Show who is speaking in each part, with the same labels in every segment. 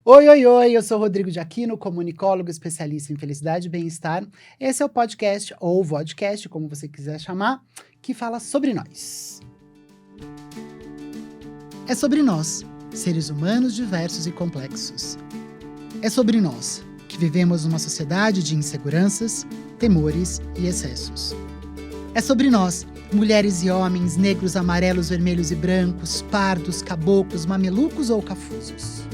Speaker 1: Oi, oi, oi, eu sou Rodrigo de Aquino, comunicólogo especialista em felicidade e bem-estar. Esse é o podcast, ou vodcast, como você quiser chamar, que fala sobre nós. É sobre nós, seres humanos diversos e complexos. É sobre nós, que vivemos numa sociedade de inseguranças, temores e excessos. É sobre nós, mulheres e homens, negros, amarelos, vermelhos e brancos, pardos, caboclos, mamelucos ou cafusos.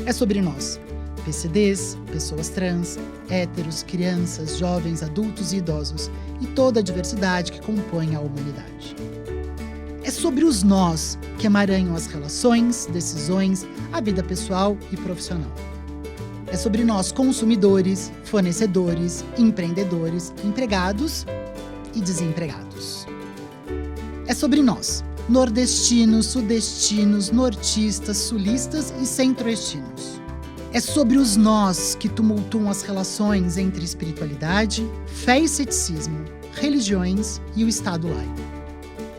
Speaker 1: É sobre nós, PCDs, pessoas trans, héteros, crianças, jovens, adultos e idosos, e toda a diversidade que compõe a humanidade. É sobre os nós que emaranham as relações, decisões, a vida pessoal e profissional. É sobre nós, consumidores, fornecedores, empreendedores, empregados e desempregados. É sobre nós, nordestinos, sudestinos, nortistas, sulistas e centro-oestinos. É sobre os nós que tumultuam as relações entre espiritualidade, fé e ceticismo, religiões e o Estado laico.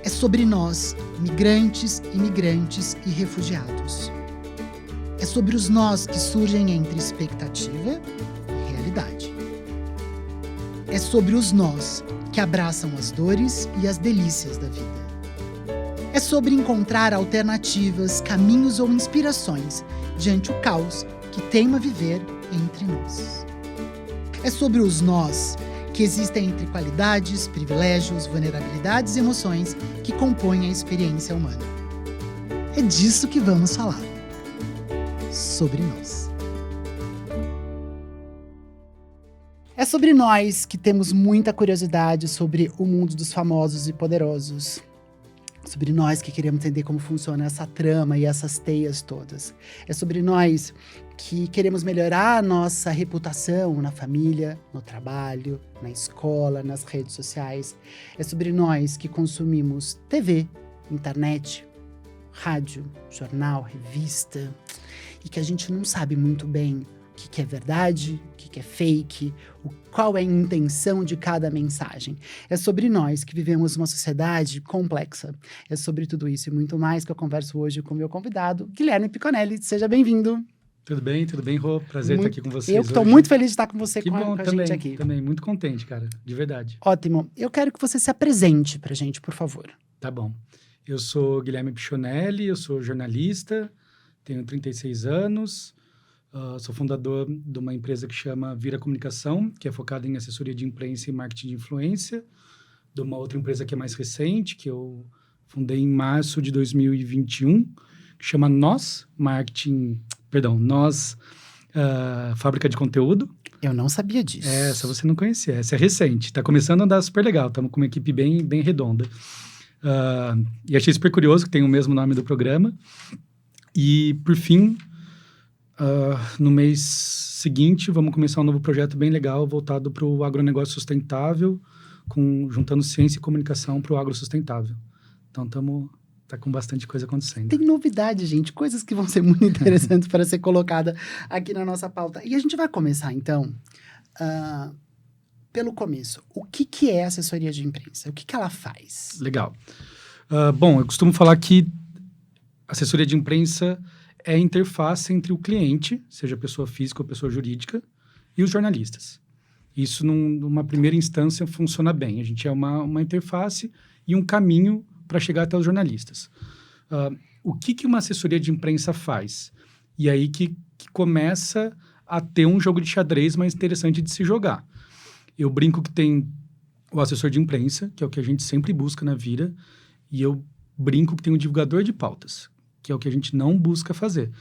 Speaker 1: É sobre nós, migrantes, imigrantes e refugiados. É sobre os nós que surgem entre expectativa e realidade. É sobre os nós que abraçam as dores e as delícias da vida. É sobre encontrar alternativas, caminhos ou inspirações diante o caos que teima viver entre nós. É sobre os nós que existem entre qualidades, privilégios, vulnerabilidades e emoções que compõem a experiência humana. É disso que vamos falar. Sobre nós. É sobre nós que temos muita curiosidade sobre o mundo dos famosos e poderosos. Sobre nós que queremos entender como funciona essa trama e essas teias todas. É sobre nós que queremos melhorar a nossa reputação na família, no trabalho, na escola, nas redes sociais. É sobre nós que consumimos TV, internet, rádio, jornal, revista, e que a gente não sabe muito bem o que é verdade, o que é fake, qual é a intenção de cada mensagem. É sobre nós que vivemos uma sociedade complexa. É sobre tudo isso e muito mais que eu converso hoje com o meu convidado, Guilherme Piconelli. Seja bem-vindo.
Speaker 2: Tudo bem, Rô? Prazer estar aqui com vocês.
Speaker 1: Eu estou muito feliz de estar com você,
Speaker 2: que
Speaker 1: com
Speaker 2: bom,
Speaker 1: a
Speaker 2: também,
Speaker 1: gente aqui.
Speaker 2: Também, muito contente, cara, de verdade.
Speaker 1: Ótimo. Eu quero que você se apresente pra gente, por favor.
Speaker 2: Tá bom. Eu sou Guilherme Piconelli, eu sou jornalista, tenho 36 anos, sou fundador de uma empresa que chama Vira Comunicação, que é focada em assessoria de imprensa e marketing de influência, de uma outra empresa que é mais recente, que eu fundei em março de 2021, que chama Nós Fábrica de Conteúdo.
Speaker 1: Eu não sabia disso.
Speaker 2: Essa você não conhecia, essa é recente, está começando a andar super legal, estamos com uma equipe bem redonda. E achei super curioso que tem o mesmo nome do programa. E, por fim, no mês seguinte, vamos começar um novo projeto bem legal voltado para o agronegócio sustentável, juntando ciência e comunicação para o agro sustentável. Então, tá com bastante coisa acontecendo.
Speaker 1: Tem novidade, gente, coisas que vão ser muito interessantes para ser colocada aqui na nossa pauta. E a gente vai começar, então, pelo começo. O que é assessoria de imprensa? O que ela faz?
Speaker 2: Legal. Bom, eu costumo falar que assessoria de imprensa é a interface entre o cliente, seja pessoa física ou pessoa jurídica, e os jornalistas. Isso, numa primeira instância, funciona bem. A gente é uma interface e um caminho para chegar até os jornalistas. O que uma assessoria de imprensa faz? E aí que começa a ter um jogo de xadrez mais interessante de se jogar. Eu brinco que tem o assessor de imprensa, que é o que a gente sempre busca na Vira, e eu brinco que tem o divulgador de pautas, que é o que a gente não busca fazer.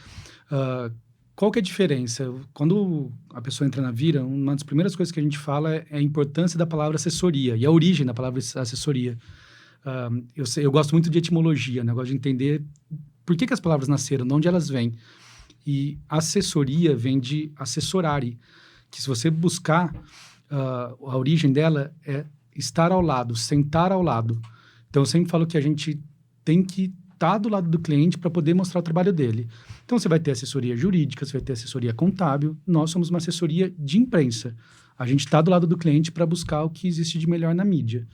Speaker 2: Qual que é a diferença? Quando a pessoa entra na Vira, uma das primeiras coisas que a gente fala é a importância da palavra assessoria e a origem da palavra assessoria. Eu gosto muito de etimologia, né? Eu gosto de entender por que as palavras nasceram, de onde elas vêm. E assessoria vem de assessorare, que se você buscar, a origem dela é estar ao lado, sentar ao lado. Então, eu sempre falo que a gente tem que estar do lado do cliente para poder mostrar o trabalho dele. Então, você vai ter assessoria jurídica, você vai ter assessoria contábil. Nós somos uma assessoria de imprensa. A gente está do lado do cliente para buscar o que existe de melhor na mídia.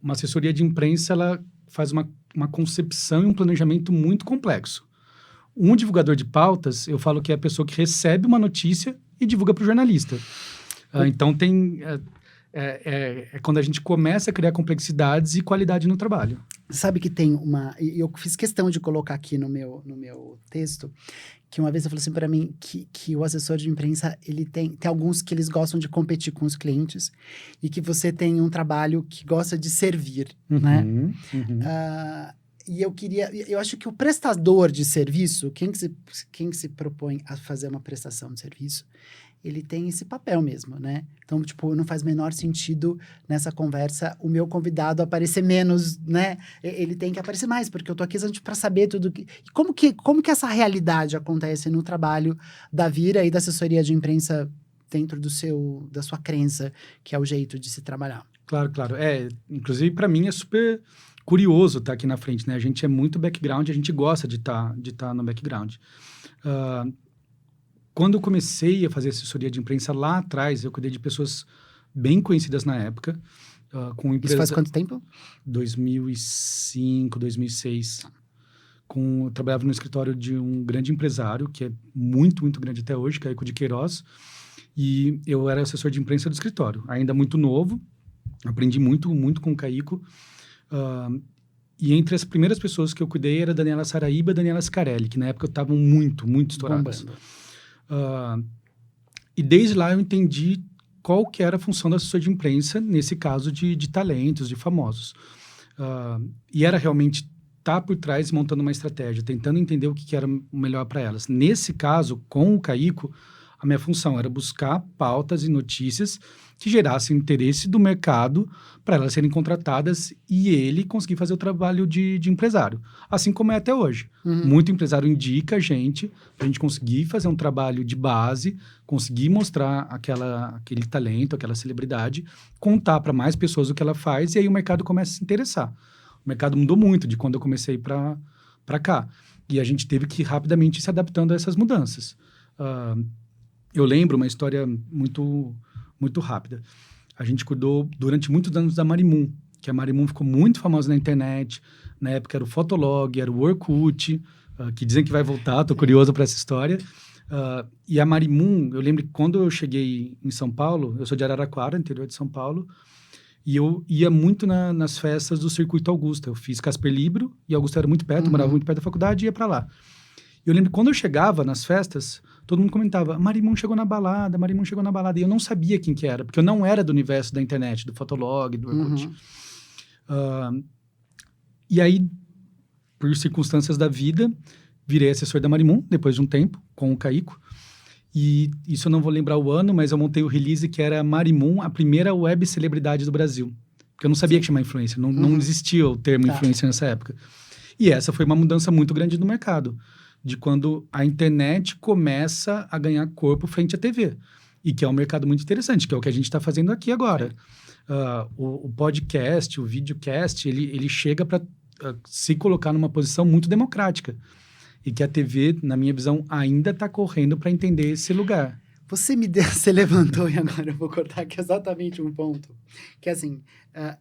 Speaker 2: Uma assessoria de imprensa, ela faz uma concepção e um planejamento muito complexo. Um divulgador de pautas, eu falo que é a pessoa que recebe uma notícia e divulga para o jornalista. Então, é quando a gente começa a criar complexidades e qualidade no trabalho.
Speaker 1: Sabe que tem e eu fiz questão de colocar aqui no meu texto, que uma vez você falou assim para mim que o assessor de imprensa, ele tem alguns que eles gostam de competir com os clientes e que você tem um trabalho que gosta de servir, né? E eu acho que o prestador de serviço, quem que se propõe a fazer uma prestação de serviço, ele tem esse papel mesmo, né? Então, tipo, não faz menor sentido nessa conversa o meu convidado aparecer menos, né? Ele tem que aparecer mais, porque eu tô aqui para saber tudo que... Como que essa realidade acontece no trabalho da Vira e da assessoria de imprensa dentro da sua crença, que é o jeito de se trabalhar?
Speaker 2: Claro. Inclusive, para mim, é super curioso estar aqui na frente, né? A gente é muito background, a gente gosta de estar no background. Quando eu comecei a fazer assessoria de imprensa lá atrás, eu cuidei de pessoas bem conhecidas na época. Com empresa...
Speaker 1: Isso faz quanto tempo?
Speaker 2: 2005, 2006. Eu trabalhava no escritório de um grande empresário, que é muito, muito grande até hoje, que é Caico de Queiroz. E eu era assessor de imprensa do escritório. Ainda muito novo, aprendi muito, muito com o Caico. E entre as primeiras pessoas que eu cuidei era a Daniela Saraíba e a Daniela Scarelli, que na época estavam muito, muito estouradas. E desde lá eu entendi qual que era a função do assessor de imprensa, nesse caso de talentos, de famosos. E era realmente estar por trás montando uma estratégia, tentando entender o que era o melhor para elas. Nesse caso, com o Caico, a minha função era buscar pautas e notícias que gerassem interesse do mercado para elas serem contratadas e ele conseguir fazer o trabalho de empresário. Assim como é até hoje. Muito empresário indica a gente para a gente conseguir fazer um trabalho de base, conseguir mostrar aquele talento, aquela celebridade, contar para mais pessoas o que ela faz e aí o mercado começa a se interessar. O mercado mudou muito de quando eu comecei para cá. E a gente teve que rapidamente ir se adaptando a essas mudanças. Eu lembro uma história muito, muito rápida. A gente cuidou durante muitos anos da Marimun, que a Marimun ficou muito famosa na internet. Na época era o Fotolog, era o Orkut, que dizem que vai voltar, estou curioso para essa história. E a Marimun, eu lembro que quando eu cheguei em São Paulo, eu sou de Araraquara, interior de São Paulo, e eu ia muito nas festas do Circuito Augusta. Eu fiz Casper Libro, e Augusta era muito perto, eu morava muito perto da faculdade e ia para lá. E eu lembro que quando eu chegava nas festas, todo mundo comentava, Marimun chegou na balada, Marimun chegou na balada. E eu não sabia quem que era, porque eu não era do universo da internet, do Fotolog, do Orkut. E aí, por circunstâncias da vida, virei assessor da Marimun, depois de um tempo, com o Caico. E isso eu não vou lembrar o ano, mas eu montei o release que era Marimun, a primeira web celebridade do Brasil. Porque eu não sabia que chamar influencer, não existia o termo influencer nessa época. E essa foi uma mudança muito grande no mercado, de quando a internet começa a ganhar corpo frente à TV. E que é um mercado muito interessante, que é o que a gente está fazendo aqui agora. O podcast, o videocast, ele chega para se colocar numa posição muito democrática. E que a TV, na minha visão, ainda está correndo para entender esse lugar.
Speaker 1: Você levantou e agora eu vou cortar aqui exatamente um ponto. Que assim,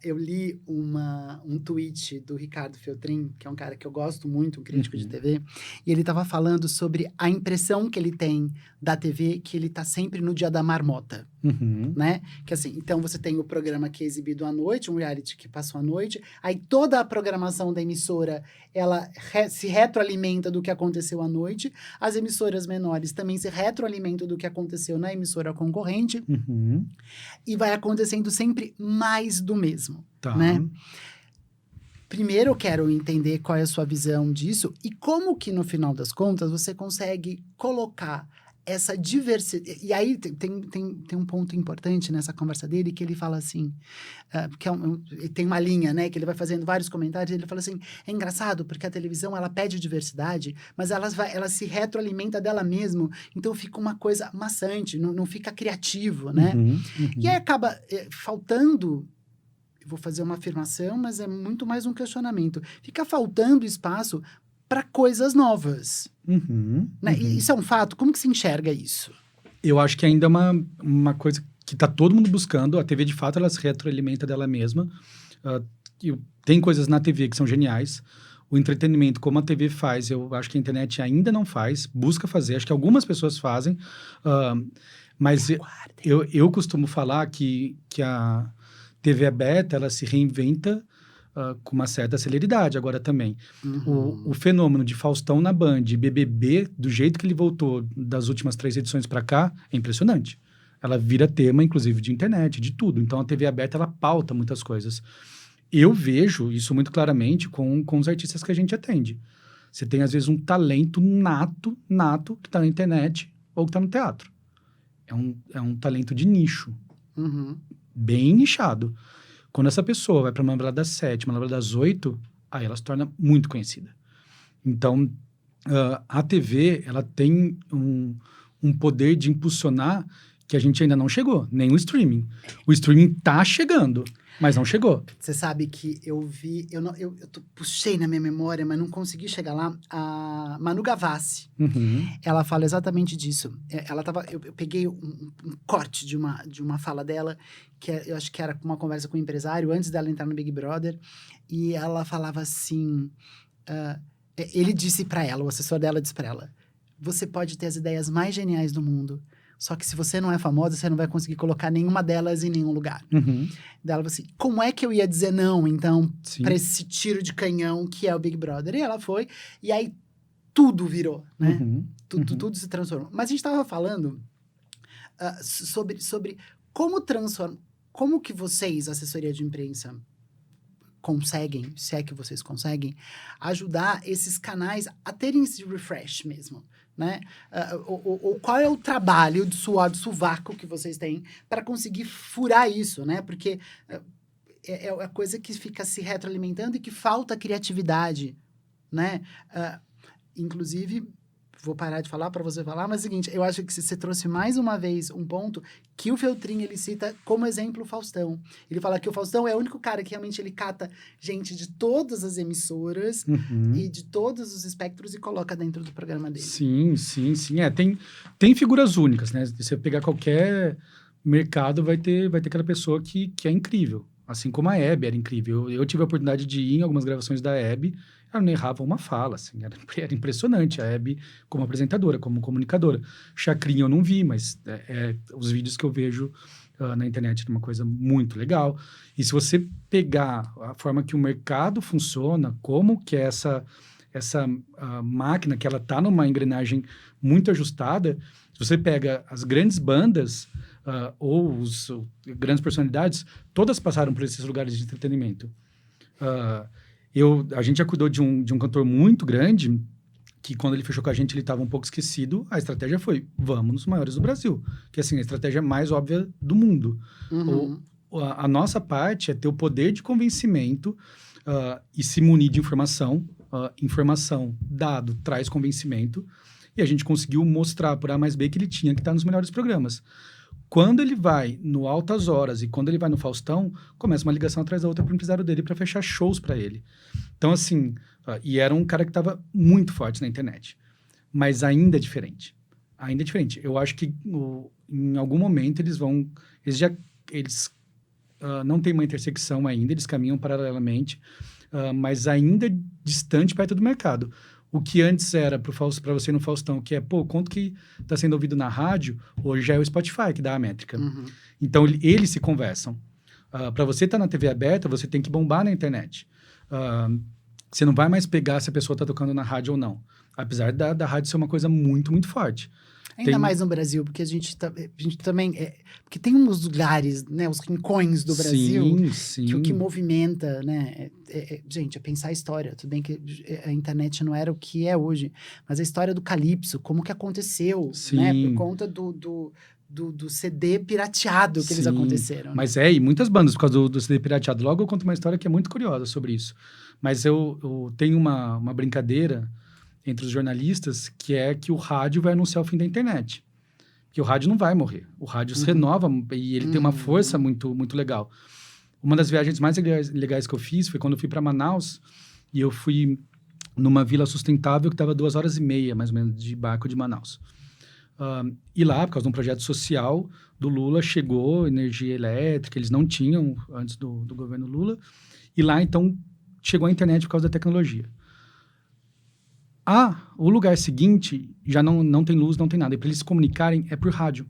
Speaker 1: eu li um tweet do Ricardo Feltrin, que é um cara que eu gosto muito, um crítico de TV, e ele estava falando sobre a impressão que ele tem da TV, que ele está sempre no dia da marmota, né? Que assim, então você tem o programa que é exibido à noite, um reality que passou à noite, aí toda a programação da emissora, ela se retroalimenta do que aconteceu à noite, as emissoras menores também se retroalimentam do que aconteceu na emissora concorrente, e vai acontecendo sempre mais do mesmo, né? Primeiro eu quero entender qual é a sua visão disso e como que, no final das contas, você consegue colocar essa diversidade. E aí tem um ponto importante nessa conversa dele, que ele fala assim, que tem uma linha, né, que ele vai fazendo vários comentários, ele fala assim, é engraçado porque a televisão, ela pede diversidade, mas ela se retroalimenta dela mesma, então fica uma coisa maçante, não fica criativo, né? E aí acaba faltando... Eu vou fazer uma afirmação, mas é muito mais um questionamento. Fica faltando espaço para coisas novas. Né? Isso é um fato? Como que se enxerga isso?
Speaker 2: Eu acho que ainda é uma coisa que está todo mundo buscando. A TV, de fato, ela se retroalimenta dela mesma. Tem coisas na TV que são geniais. o entretenimento como a TV faz, eu acho que a internet ainda não faz, busca fazer, acho que algumas pessoas fazem, mas eu costumo falar que a TV aberta, ela se reinventa com uma certa celeridade agora também. O fenômeno de Faustão na Band, BBB, do jeito que ele voltou das últimas 3 edições para cá, é impressionante. Ela vira tema, inclusive, de internet, de tudo. Então, a TV aberta, ela pauta muitas coisas. Eu vejo isso muito claramente com os artistas que a gente atende. Você tem, às vezes, um talento nato, que está na internet ou que está no teatro. É um talento de nicho. Bem nichado. Quando essa pessoa vai para uma novela das 7, uma novela das 8, aí ela se torna muito conhecida. Então, a TV, ela tem um poder de impulsionar que a gente ainda não chegou, nem o streaming. O streaming tá chegando, mas não chegou.
Speaker 1: Você sabe que eu vi, puxei na minha memória, mas não consegui chegar lá, a Manu Gavassi. Ela fala exatamente disso. Eu peguei um corte de uma fala dela, que eu acho que era uma conversa com um empresário, antes dela entrar no Big Brother, e ela falava assim, ele disse pra ela, o assessor dela disse pra ela, você pode ter as ideias mais geniais do mundo, só que se você não é famosa, você não vai conseguir colocar nenhuma delas em nenhum lugar. Daí ela falou assim, como é que eu ia dizer não, então, pra esse tiro de canhão que é o Big Brother? E ela foi, e aí tudo virou, né? Tudo se transformou. Mas a gente tava falando sobre como que vocês, assessoria de imprensa, conseguem, se é que vocês conseguem, ajudar esses canais a terem esse refresh mesmo, né? Ou qual é o trabalho de suor, de sovaco que vocês têm para conseguir furar isso, né? Porque é a coisa que fica se retroalimentando e que falta criatividade, né? Inclusive, vou parar de falar para você falar, mas é o seguinte, eu acho que você trouxe mais uma vez um ponto que o Feltrin, ele cita como exemplo o Faustão. Ele fala que o Faustão é o único cara que realmente ele cata gente de todas as emissoras e de todos os espectros e coloca dentro do programa dele.
Speaker 2: Sim. Tem figuras únicas, né? Se você pegar qualquer mercado, vai ter aquela pessoa que é incrível. Assim como a Hebe era incrível. Eu tive a oportunidade de ir em algumas gravações da Hebe, ela não errava uma fala, assim, era impressionante a Hebe como apresentadora, como comunicadora. Chacrinha eu não vi, mas os vídeos que eu vejo na internet é uma coisa muito legal. E se você pegar a forma que o mercado funciona, como que é essa máquina, que ela tá numa engrenagem muito ajustada, se você pega as grandes bandas ou as grandes personalidades, todas passaram por esses lugares de entretenimento. A gente já cuidou de um cantor muito grande, que quando ele fechou com a gente, ele estava um pouco esquecido. A estratégia foi, vamos nos maiores do Brasil. Que assim, a estratégia mais óbvia do mundo. A nossa parte é ter o poder de convencimento e se munir de informação. Informação, dado, traz convencimento. E a gente conseguiu mostrar por A mais B que ele tinha que estar nos melhores programas. Quando ele vai no Altas Horas e quando ele vai no Faustão, começa uma ligação atrás da outra para o empresário dele para fechar shows para ele. Então, assim, e era um cara que estava muito forte na internet. Mas ainda é diferente. Ainda é diferente. Eu acho que em algum momento eles não tem uma intersecção ainda, eles caminham paralelamente, mas ainda é distante perto do mercado. O que antes era para você no Faustão, que é, quanto que está sendo ouvido na rádio, hoje já é o Spotify que dá a métrica. Então, eles se conversam. Para você estar na TV aberta, você tem que bombar na internet. Você não vai mais pegar se a pessoa está tocando na rádio ou não. Apesar da rádio ser uma coisa muito, muito forte.
Speaker 1: Ainda mais no Brasil, porque a gente também... porque tem uns lugares, né? Os rincões do Brasil que o que movimenta, né? Gente, é pensar a história. Tudo bem que a internet não era o que é hoje, mas a história do Calypso, como que aconteceu, né? Por conta do CD pirateado que eles aconteceram.
Speaker 2: Mas e muitas bandas por causa do CD pirateado. Logo eu conto uma história que é muito curiosa sobre isso. Mas eu tenho uma brincadeira entre os jornalistas, que é que o rádio vai anunciar o fim da internet. Porque o rádio não vai morrer. O rádio se renova e ele tem uma força muito, muito legal. Uma das viagens mais legais que eu fiz foi quando eu fui para Manaus e eu fui numa vila sustentável que estava 2h30, mais ou menos, de barco de Manaus. E lá, por causa de um projeto social do Lula, chegou energia elétrica, eles não tinham antes do governo Lula. E lá, então, chegou a internet por causa da tecnologia. O lugar seguinte já não tem luz, não tem nada. E para eles se comunicarem é por rádio.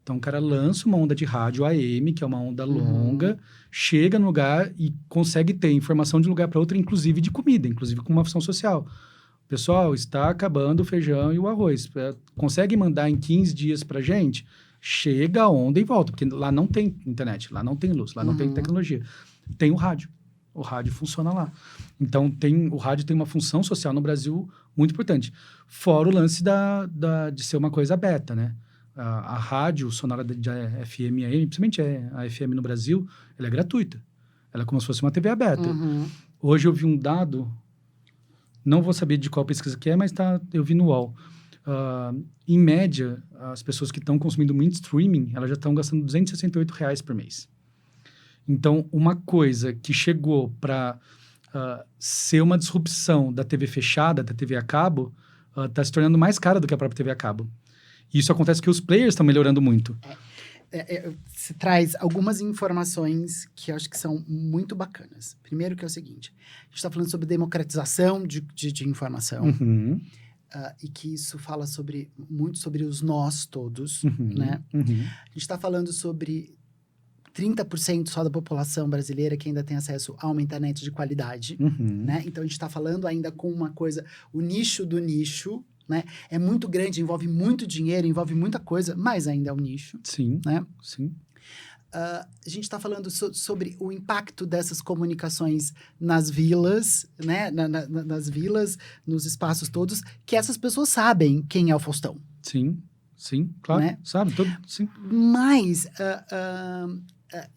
Speaker 2: Então, o cara lança uma onda de rádio AM, que é uma onda longa, chega no lugar e consegue ter informação de um lugar para outro, inclusive de comida, inclusive com uma função social. Pessoal, está acabando o feijão e o arroz. Consegue mandar em 15 dias para gente? Chega a onda e volta, porque lá não tem internet, lá não tem luz, lá não tem tecnologia. Tem o rádio. O rádio funciona lá. Então, o rádio tem uma função social no Brasil muito importante. Fora o lance de ser uma coisa beta, né? A rádio sonora de FM e AM, principalmente a FM no Brasil, ela é gratuita. Ela é como se fosse uma TV aberta. Hoje eu vi um dado, não vou saber de qual pesquisa que é, mas eu vi no UOL. Em média, as pessoas que estão consumindo muito streaming, elas já estão gastando R$268 por mês. Então, uma coisa que chegou para ser uma disrupção da TV fechada, da TV a cabo, está se tornando mais cara do que a própria TV a cabo. E isso acontece porque os players estão melhorando muito.
Speaker 1: Você traz algumas informações que eu acho que são muito bacanas. Primeiro que é o seguinte, a gente está falando sobre democratização de informação, e que isso fala muito sobre os nós todos, né? A gente está falando sobre 30% só da população brasileira que ainda tem acesso a uma internet de qualidade, né? Então, a gente está falando ainda com uma coisa, o nicho do nicho, né? É muito grande, envolve muito dinheiro, envolve muita coisa, mas ainda é um nicho.
Speaker 2: Sim,
Speaker 1: né?
Speaker 2: sim.
Speaker 1: A gente está falando sobre o impacto dessas comunicações nas vilas, né? Nas vilas, nos espaços todos, que essas pessoas sabem quem é o Faustão.
Speaker 2: Sim, claro,
Speaker 1: né?
Speaker 2: Sabe, sim.
Speaker 1: Mas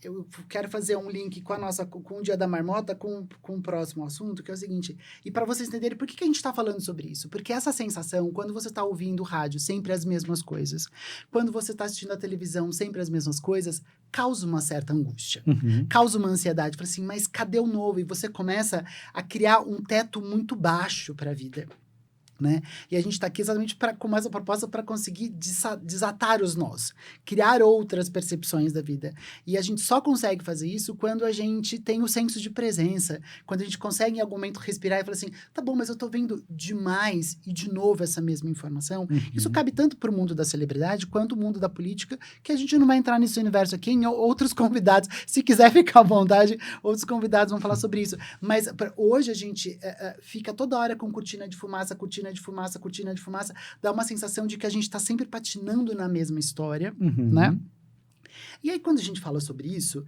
Speaker 1: eu quero fazer um link com o Dia da Marmota, com o próximo assunto, que é o seguinte, e para vocês entenderem por que a gente está falando sobre isso, porque essa sensação, quando você está ouvindo rádio, sempre as mesmas coisas, quando você está assistindo a televisão, sempre as mesmas coisas, causa uma certa angústia, causa uma ansiedade, fala assim, mas cadê o novo? E você começa a criar um teto muito baixo para a vida. Né? E a gente está aqui exatamente com essa proposta para conseguir desatar os nós, criar outras percepções da vida. E a gente só consegue fazer isso quando a gente tem o senso de presença, quando a gente consegue em algum momento respirar e falar assim, tá bom, mas eu estou vendo demais e de novo essa mesma informação. Isso cabe tanto para o mundo da celebridade quanto o mundo da política, que a gente não vai entrar nesse universo aqui, em outros convidados, se quiser ficar à vontade, outros convidados vão falar sobre isso. Mas hoje a gente fica toda hora com cortina de fumaça, cortina de fumaça, dá uma sensação de que a gente está sempre patinando na mesma história, né? E aí, quando a gente fala sobre isso,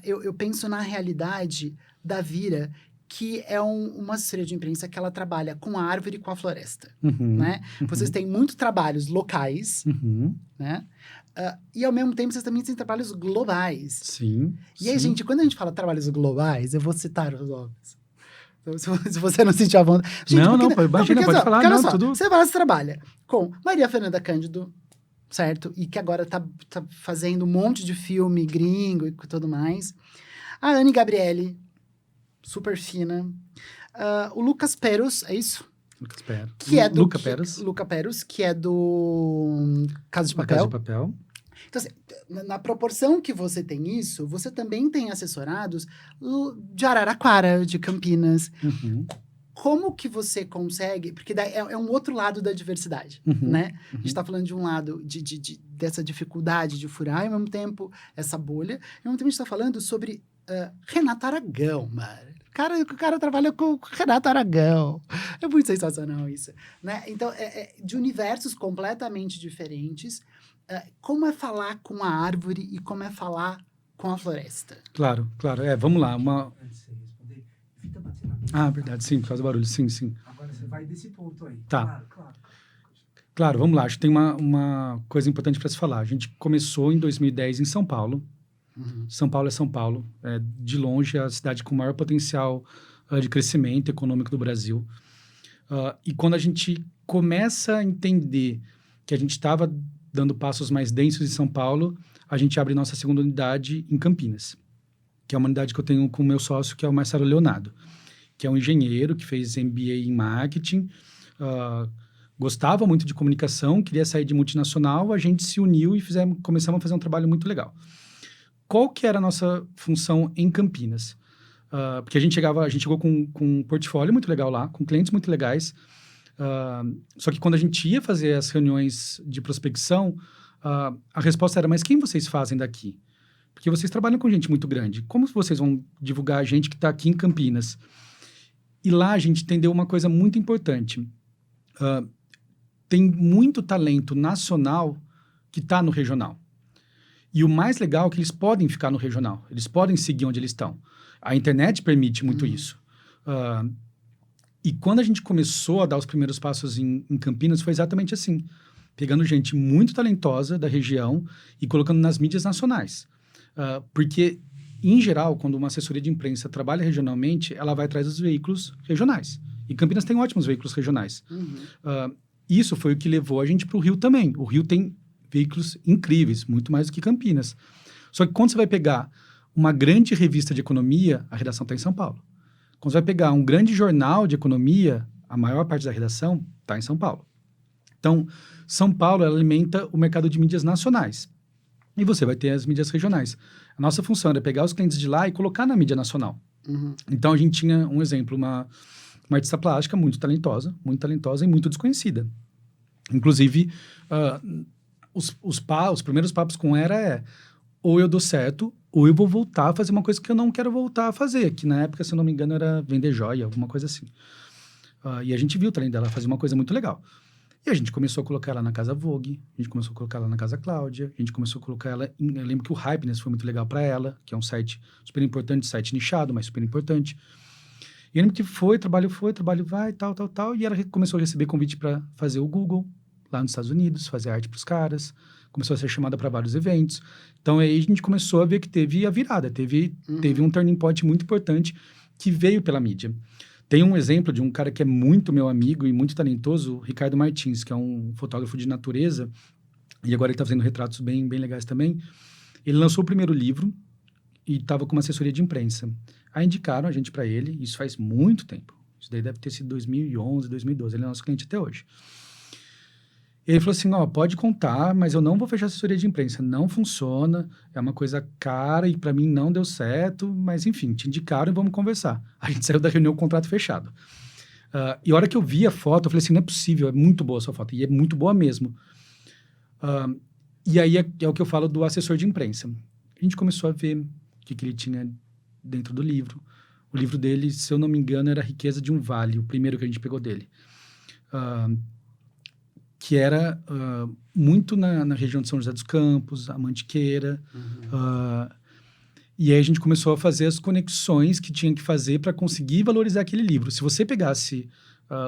Speaker 1: eu penso na realidade da Vira, que é uma assessoria de imprensa que ela trabalha com a árvore e com a floresta, né? Vocês têm muitos trabalhos locais, né? E, ao mesmo tempo, vocês também têm trabalhos globais.
Speaker 2: Sim.
Speaker 1: E aí, gente, quando a gente fala trabalhos globais, eu vou citar os nomes. Se você não sentir a vontade... Gente,
Speaker 2: imagina, pode falar.
Speaker 1: Olha só, você trabalha com Maria Fernanda Cândido, certo? E que agora tá fazendo um monte de filme gringo e tudo mais. A Anne Gabriele, super fina. O Lucas Peros, é isso?
Speaker 2: Lucas Peros.
Speaker 1: Luca Peros, que é do Casa de Papel.
Speaker 2: Casa de Papel.
Speaker 1: Então, assim, na proporção que você tem isso, você também tem assessorados de Araraquara, de Campinas. Como que você consegue... Porque daí é um outro lado da diversidade, né? A gente está falando de um lado dessa dificuldade de furar, e ao mesmo tempo essa bolha. E ao mesmo tempo a gente está falando sobre Renato Aragão, mano. O cara trabalha com Renato Aragão. É muito sensacional isso, né? Então, de universos completamente diferentes. Como é falar com a árvore e como é falar com a floresta?
Speaker 2: Claro. Vamos lá. Antes de você responder, evita bater na mesa. Verdade, sim, por causa do barulho, sim.
Speaker 3: Agora você vai desse ponto aí.
Speaker 2: Tá. Claro, vamos lá. Acho que tem uma coisa importante para se falar. A gente começou em 2010 em São Paulo. São Paulo é São Paulo. É, de longe, a cidade com o maior potencial de crescimento econômico do Brasil. E quando a gente começa a entender que a gente estava dando passos mais densos em São Paulo, a gente abre nossa segunda unidade em Campinas, que é uma unidade que eu tenho com o meu sócio, que é o Marcelo Leonardo, que é um engenheiro que fez MBA em marketing, gostava muito de comunicação, queria sair de multinacional, a gente se uniu e começamos a fazer um trabalho muito legal. Qual que era a nossa função em Campinas? Porque a gente chegou com um portfólio muito legal lá, com clientes muito legais, Só que quando a gente ia fazer as reuniões de prospecção, a resposta era, mas quem vocês fazem daqui? Porque vocês trabalham com gente muito grande. Como vocês vão divulgar a gente que está aqui em Campinas? E lá a gente entendeu uma coisa muito importante. Tem muito talento nacional que está no regional. E o mais legal é que eles podem ficar no regional. Eles podem seguir onde eles estão. A internet permite muito isso. E quando a gente começou a dar os primeiros passos em Campinas, foi exatamente assim. Pegando gente muito talentosa da região e colocando nas mídias nacionais. Porque, em geral, quando uma assessoria de imprensa trabalha regionalmente, ela vai atrás dos veículos regionais. E Campinas tem ótimos veículos regionais. Isso foi o que levou a gente para o Rio também. O Rio tem veículos incríveis, muito mais do que Campinas. Só que quando você vai pegar uma grande revista de economia, a redação está em São Paulo. Quando você vai pegar um grande jornal de economia, a maior parte da redação está em São Paulo. Então, São Paulo ela alimenta o mercado de mídias nacionais. E você vai ter as mídias regionais. A nossa função era pegar os clientes de lá e colocar na mídia nacional. Então, a gente tinha um exemplo, uma artista plástica muito talentosa e muito desconhecida. Inclusive, os primeiros papos com ela ou eu dou certo, ou eu vou voltar a fazer uma coisa que eu não quero voltar a fazer, que na época, se eu não me engano, era vender joia, alguma coisa assim. E a gente viu o talento dela fazer uma coisa muito legal. E a gente começou a colocar ela na Casa Vogue, a gente começou a colocar ela na Casa Cláudia, a gente começou a colocar ela... Eu lembro que o Hypeness foi muito legal para ela, que é um site super importante, site nichado, mas super importante. E eu lembro que trabalho vai, tal, e ela começou a receber convite para fazer o Google, lá nos Estados Unidos, fazer arte para os caras, começou a ser chamada para vários eventos. Então, aí a gente começou a ver que teve a virada, teve um turning point muito importante que veio pela mídia. Tem um exemplo de um cara que é muito meu amigo e muito talentoso, o Ricardo Martins, que é um fotógrafo de natureza, e agora ele está fazendo retratos bem, bem legais também. Ele lançou o primeiro livro e estava com uma assessoria de imprensa. Aí indicaram a gente para ele, isso faz muito tempo. Isso daí deve ter sido 2011, 2012, ele é nosso cliente até hoje. Ele falou assim, pode contar, mas eu não vou fechar assessoria de imprensa, não funciona, é uma coisa cara e para mim não deu certo, mas enfim, te indicaram e vamos conversar. A gente saiu da reunião com o contrato fechado. E a hora que eu vi a foto, eu falei assim, não é possível, é muito boa a sua foto, e é muito boa mesmo. E aí é o que eu falo do assessor de imprensa. A gente começou a ver o que ele tinha dentro do livro. O livro dele, se eu não me engano, era A Riqueza de um Vale, o primeiro que a gente pegou dele. Que era muito na região de São José dos Campos, a Mantiqueira. E aí a gente começou a fazer as conexões que tinha que fazer para conseguir valorizar aquele livro. Se você pegasse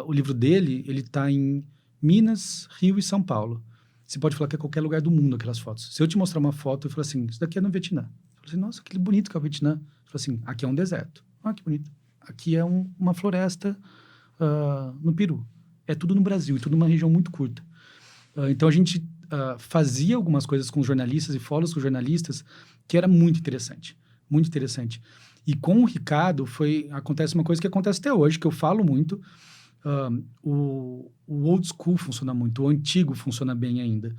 Speaker 2: o livro dele, ele está em Minas, Rio e São Paulo. Você pode falar que é qualquer lugar do mundo aquelas fotos. Se eu te mostrar uma foto e falar assim, isso daqui é no Vietnã. Eu falei assim, nossa, que bonito que é o Vietnã. Eu falei assim, aqui é um deserto. Que bonito. Aqui é uma floresta no Peru. É tudo no Brasil, e tudo numa região muito curta. Então, a gente fazia algumas coisas com os jornalistas e follows com os jornalistas que era muito interessante. Muito interessante. E com o Ricardo, acontece uma coisa que acontece até hoje, que eu falo muito. O old school funciona muito, o antigo funciona bem ainda.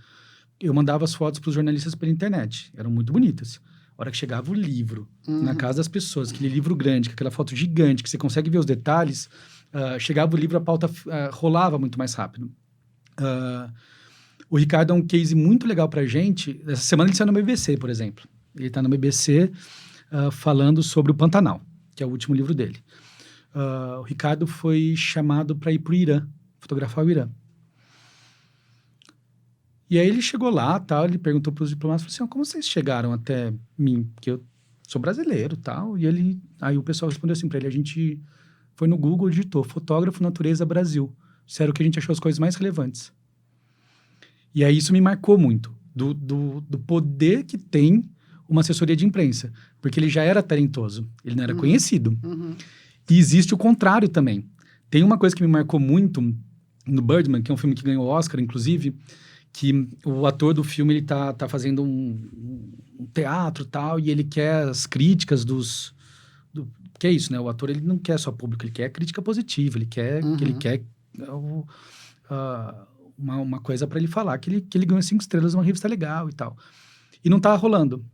Speaker 2: Eu mandava as fotos para os jornalistas pela internet, eram muito bonitas. A hora que chegava o livro, na casa das pessoas, aquele livro grande, com aquela foto gigante, que você consegue ver os detalhes, chegava o livro, a pauta rolava muito mais rápido. O Ricardo é um case muito legal pra gente. Essa semana ele saiu no BBC, por exemplo. Ele está no BBC falando sobre o Pantanal, que é o último livro dele. O Ricardo foi chamado para ir para o Irã, fotografar o Irã. E aí ele chegou lá, tal, ele perguntou para os diplomatas, falou assim, como vocês chegaram até mim? Porque eu sou brasileiro, tal. E aí o pessoal respondeu assim para ele, a gente foi no Google, digitou, fotógrafo natureza Brasil. Disseram que a gente achou as coisas mais relevantes. E aí isso me marcou muito, do poder que tem uma assessoria de imprensa. Porque ele já era talentoso, ele não era conhecido. E existe o contrário também. Tem uma coisa que me marcou muito no Birdman, que é um filme que ganhou o Oscar, inclusive, que o ator do filme, ele tá fazendo um teatro e tal, e ele quer as críticas que é isso, né? O ator, ele não quer só público, ele quer crítica positiva, ele quer uma coisa para ele falar, que ele ganhou 5 estrelas numa revista legal e tal. E não tá rolando.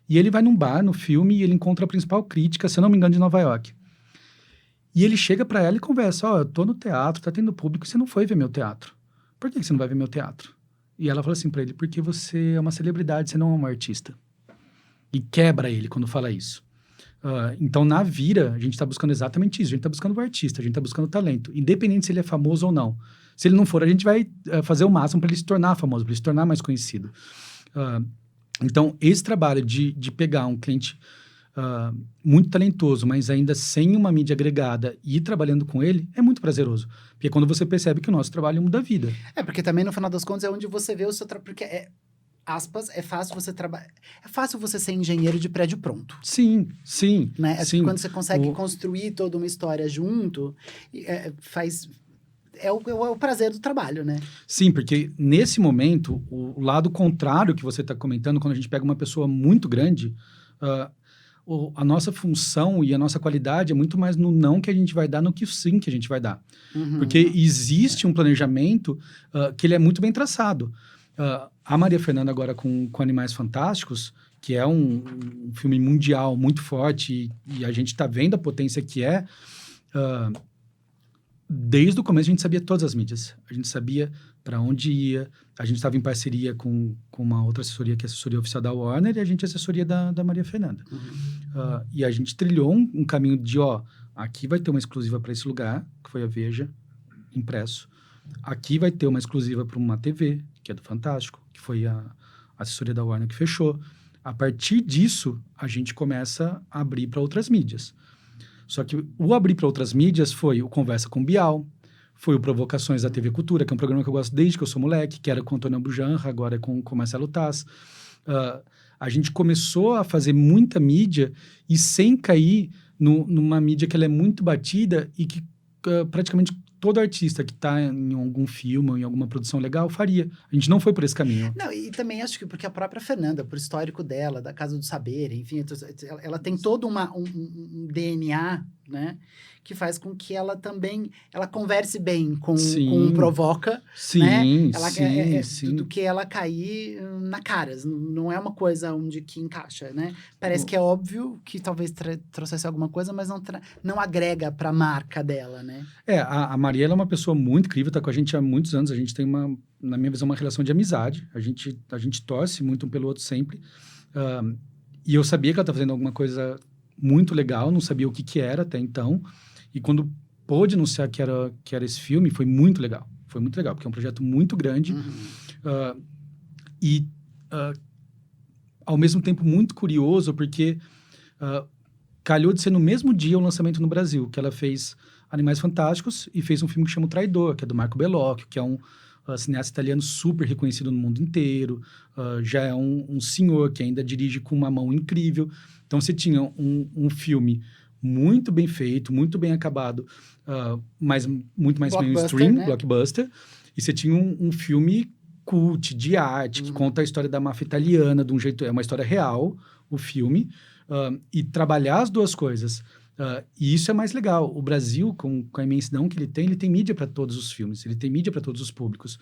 Speaker 2: E ele vai num bar, no filme, e ele encontra a principal crítica, se eu não me engano, de Nova York. E ele chega para ela e conversa, eu tô no teatro, tá tendo público, você não foi ver meu teatro. Por que você não vai ver meu teatro? E ela fala assim para ele, porque você é uma celebridade, você não é um artista. E quebra ele quando fala isso. Então, na Vira, a gente está buscando exatamente isso. A gente está buscando o artista, a gente está buscando o talento. Independente se ele é famoso ou não. Se ele não for, a gente vai fazer o máximo para ele se tornar famoso, para ele se tornar mais conhecido. Então, esse trabalho de pegar um cliente muito talentoso, mas ainda sem uma mídia agregada e ir trabalhando com ele, é muito prazeroso. Porque é quando você percebe que o nosso trabalho muda a vida.
Speaker 1: Porque também, no final das contas, é onde você vê o seu trabalho. Porque aspas, é fácil você trabalhar. É fácil você ser engenheiro de prédio pronto.
Speaker 2: Sim, sim.
Speaker 1: Né?
Speaker 2: Sim.
Speaker 1: Quando você consegue construir toda uma história junto, é o prazer do trabalho, né?
Speaker 2: Sim, porque nesse momento, o lado contrário que você está comentando, quando a gente pega uma pessoa muito grande, a nossa função e a nossa qualidade é muito mais no não que a gente vai dar, no que sim que a gente vai dar. Porque existe um planejamento que ele é muito bem traçado. A Maria Fernanda agora com Animais Fantásticos, que é um filme mundial muito forte e a gente está vendo a potência que é, desde o começo a gente sabia todas as mídias. A gente sabia para onde ia, a gente estava em parceria com uma outra assessoria, que é a assessoria oficial da Warner, e a gente é assessoria da Maria Fernanda. E a gente trilhou um caminho de, aqui vai ter uma exclusiva para esse lugar, que foi a Veja, impresso. Aqui vai ter uma exclusiva para uma TV, que é do Fantástico, que foi a assessoria da Warner que fechou. A partir disso, a gente começa a abrir para outras mídias. Só que o abrir para outras mídias foi o Conversa com o Bial, foi o Provocações da TV Cultura, que é um programa que eu gosto desde que eu sou moleque, que era com o Antônio Bujanra, agora é com o Marcelo Taz. A gente começou a fazer muita mídia e sem cair numa mídia que ela é muito batida e que praticamente todo artista que está em algum filme ou em alguma produção legal faria. A gente não foi por esse caminho.
Speaker 1: Não, e também acho que porque a própria Fernanda, por histórico dela, da Casa do Saber, enfim, ela tem todo um DNA, né? Que faz com que ela também, ela converse bem com o Provoca, né?
Speaker 2: Sim.
Speaker 1: Do que ela cair na cara. Não é uma coisa onde que encaixa, né? Parece que é óbvio que talvez trouxesse alguma coisa, mas não agrega para a marca dela, né?
Speaker 2: A Maria, ela é uma pessoa muito incrível, tá com a gente há muitos anos. A gente tem na minha visão, uma relação de amizade. A gente torce muito um pelo outro sempre. E eu sabia que ela tá fazendo alguma coisa muito legal, não sabia o que era até então. E quando pôde anunciar que era esse filme, foi muito legal. Foi muito legal, porque é um projeto muito grande. Ao mesmo tempo, muito curioso, porque calhou de ser no mesmo dia o lançamento no Brasil, que ela fez Animais Fantásticos e fez um filme que chama O Traidor, que é do Marco Bellocchio, que é um cineasta italiano super reconhecido no mundo inteiro. Já é um senhor que ainda dirige com uma mão incrível. Então, você tinha um filme muito bem feito, muito bem acabado, mas muito mais mainstream, né? Blockbuster. E você tinha um filme cult, de arte, que conta a história da máfia italiana de um jeito... É uma história real, o filme. E trabalhar as duas coisas. E isso é mais legal. O Brasil, com a imensidão que ele tem mídia para todos os filmes, ele tem mídia para todos os públicos.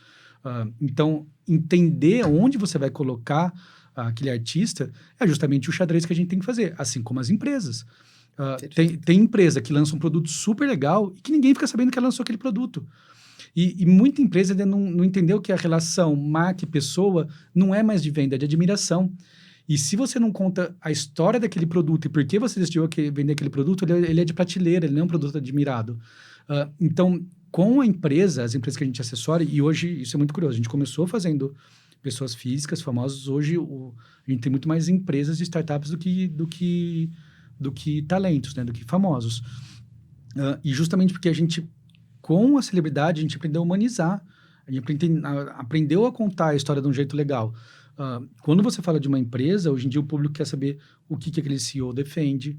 Speaker 2: Então, entender onde você vai colocar aquele artista é justamente o xadrez que a gente tem que fazer, assim como as empresas. Tem empresa que lança um produto super legal e que ninguém fica sabendo que ela lançou aquele produto. E muita empresa ainda não entendeu que a relação marca e pessoa não é mais de venda, é de admiração. E se você não conta a história daquele produto e por que você decidiu vender aquele produto, ele é de prateleira, ele não é um produto admirado. Então, com a empresa, as empresas que a gente assessora, e hoje isso é muito curioso, a gente começou fazendo pessoas físicas, famosas, hoje a gente tem muito mais empresas e startups do que talentos, né? Do que famosos. E justamente porque a gente, com a celebridade, a gente aprendeu a humanizar, a gente aprendeu a contar a história de um jeito legal. Quando você fala de uma empresa, hoje em dia o público quer saber o que aquele CEO defende,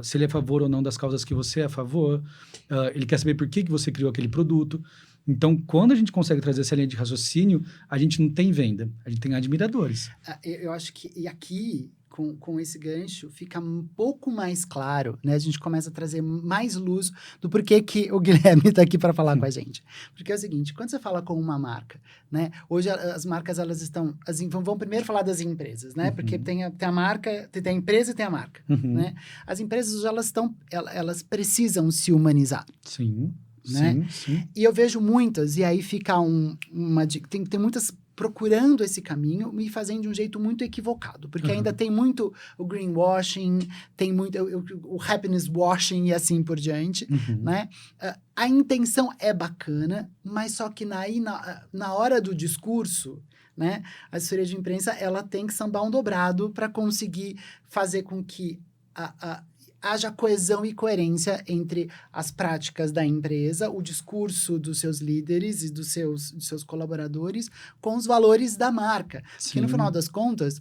Speaker 2: se ele é a favor ou não das causas que você é a favor, ele quer saber por que você criou aquele produto. Então, quando a gente consegue trazer essa linha de raciocínio, a gente não tem venda, a gente tem admiradores.
Speaker 1: Eu acho que, e aqui, com esse gancho, fica um pouco mais claro, né? A gente começa a trazer mais luz do porquê que o Guilherme está aqui para falar com a gente. Porque é o seguinte, quando você fala com uma marca, né? Hoje as marcas, elas estão... vamos primeiro falar das empresas, né? Porque tem a marca, tem a empresa e tem a marca, né? As empresas, hoje, elas precisam se humanizar.
Speaker 2: Sim,
Speaker 1: né?
Speaker 2: sim.
Speaker 1: E eu vejo muitas, e aí fica uma dica, tem muitas procurando esse caminho e fazendo de um jeito muito equivocado, porque ainda tem muito o greenwashing, tem muito o happiness washing e assim por diante, né? A intenção é bacana, mas só que na hora do discurso, né? A assessoria de imprensa, ela tem que sambar um dobrado para conseguir fazer com que haja coesão e coerência entre as práticas da empresa, o discurso dos seus líderes e dos seus colaboradores com os valores da marca.
Speaker 2: Sim.
Speaker 1: Porque, no final das contas,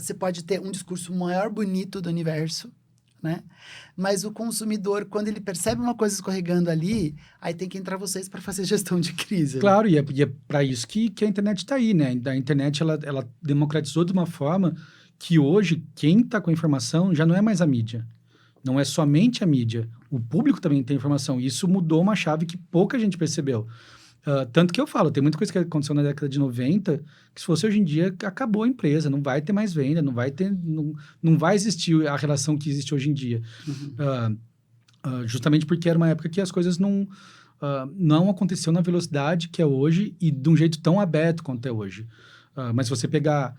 Speaker 1: você pode ter um discurso maior bonito do universo, né? Mas o consumidor, quando ele percebe uma coisa escorregando ali, aí tem que entrar vocês para fazer gestão de crise.
Speaker 2: Claro, né? e é para isso que a internet está aí, né? A internet, ela democratizou de uma forma que hoje, quem está com a informação já não é mais a mídia. Não é somente a mídia. O público também tem informação. Isso mudou uma chave que pouca gente percebeu. Tanto que eu falo, tem muita coisa que aconteceu na década de 90, que se fosse hoje em dia, acabou a empresa. Não vai ter mais venda, não vai existir a relação que existe hoje em dia. Justamente porque era uma época que as coisas não aconteciam na velocidade que é hoje e de um jeito tão aberto quanto é hoje. Mas se você pegar...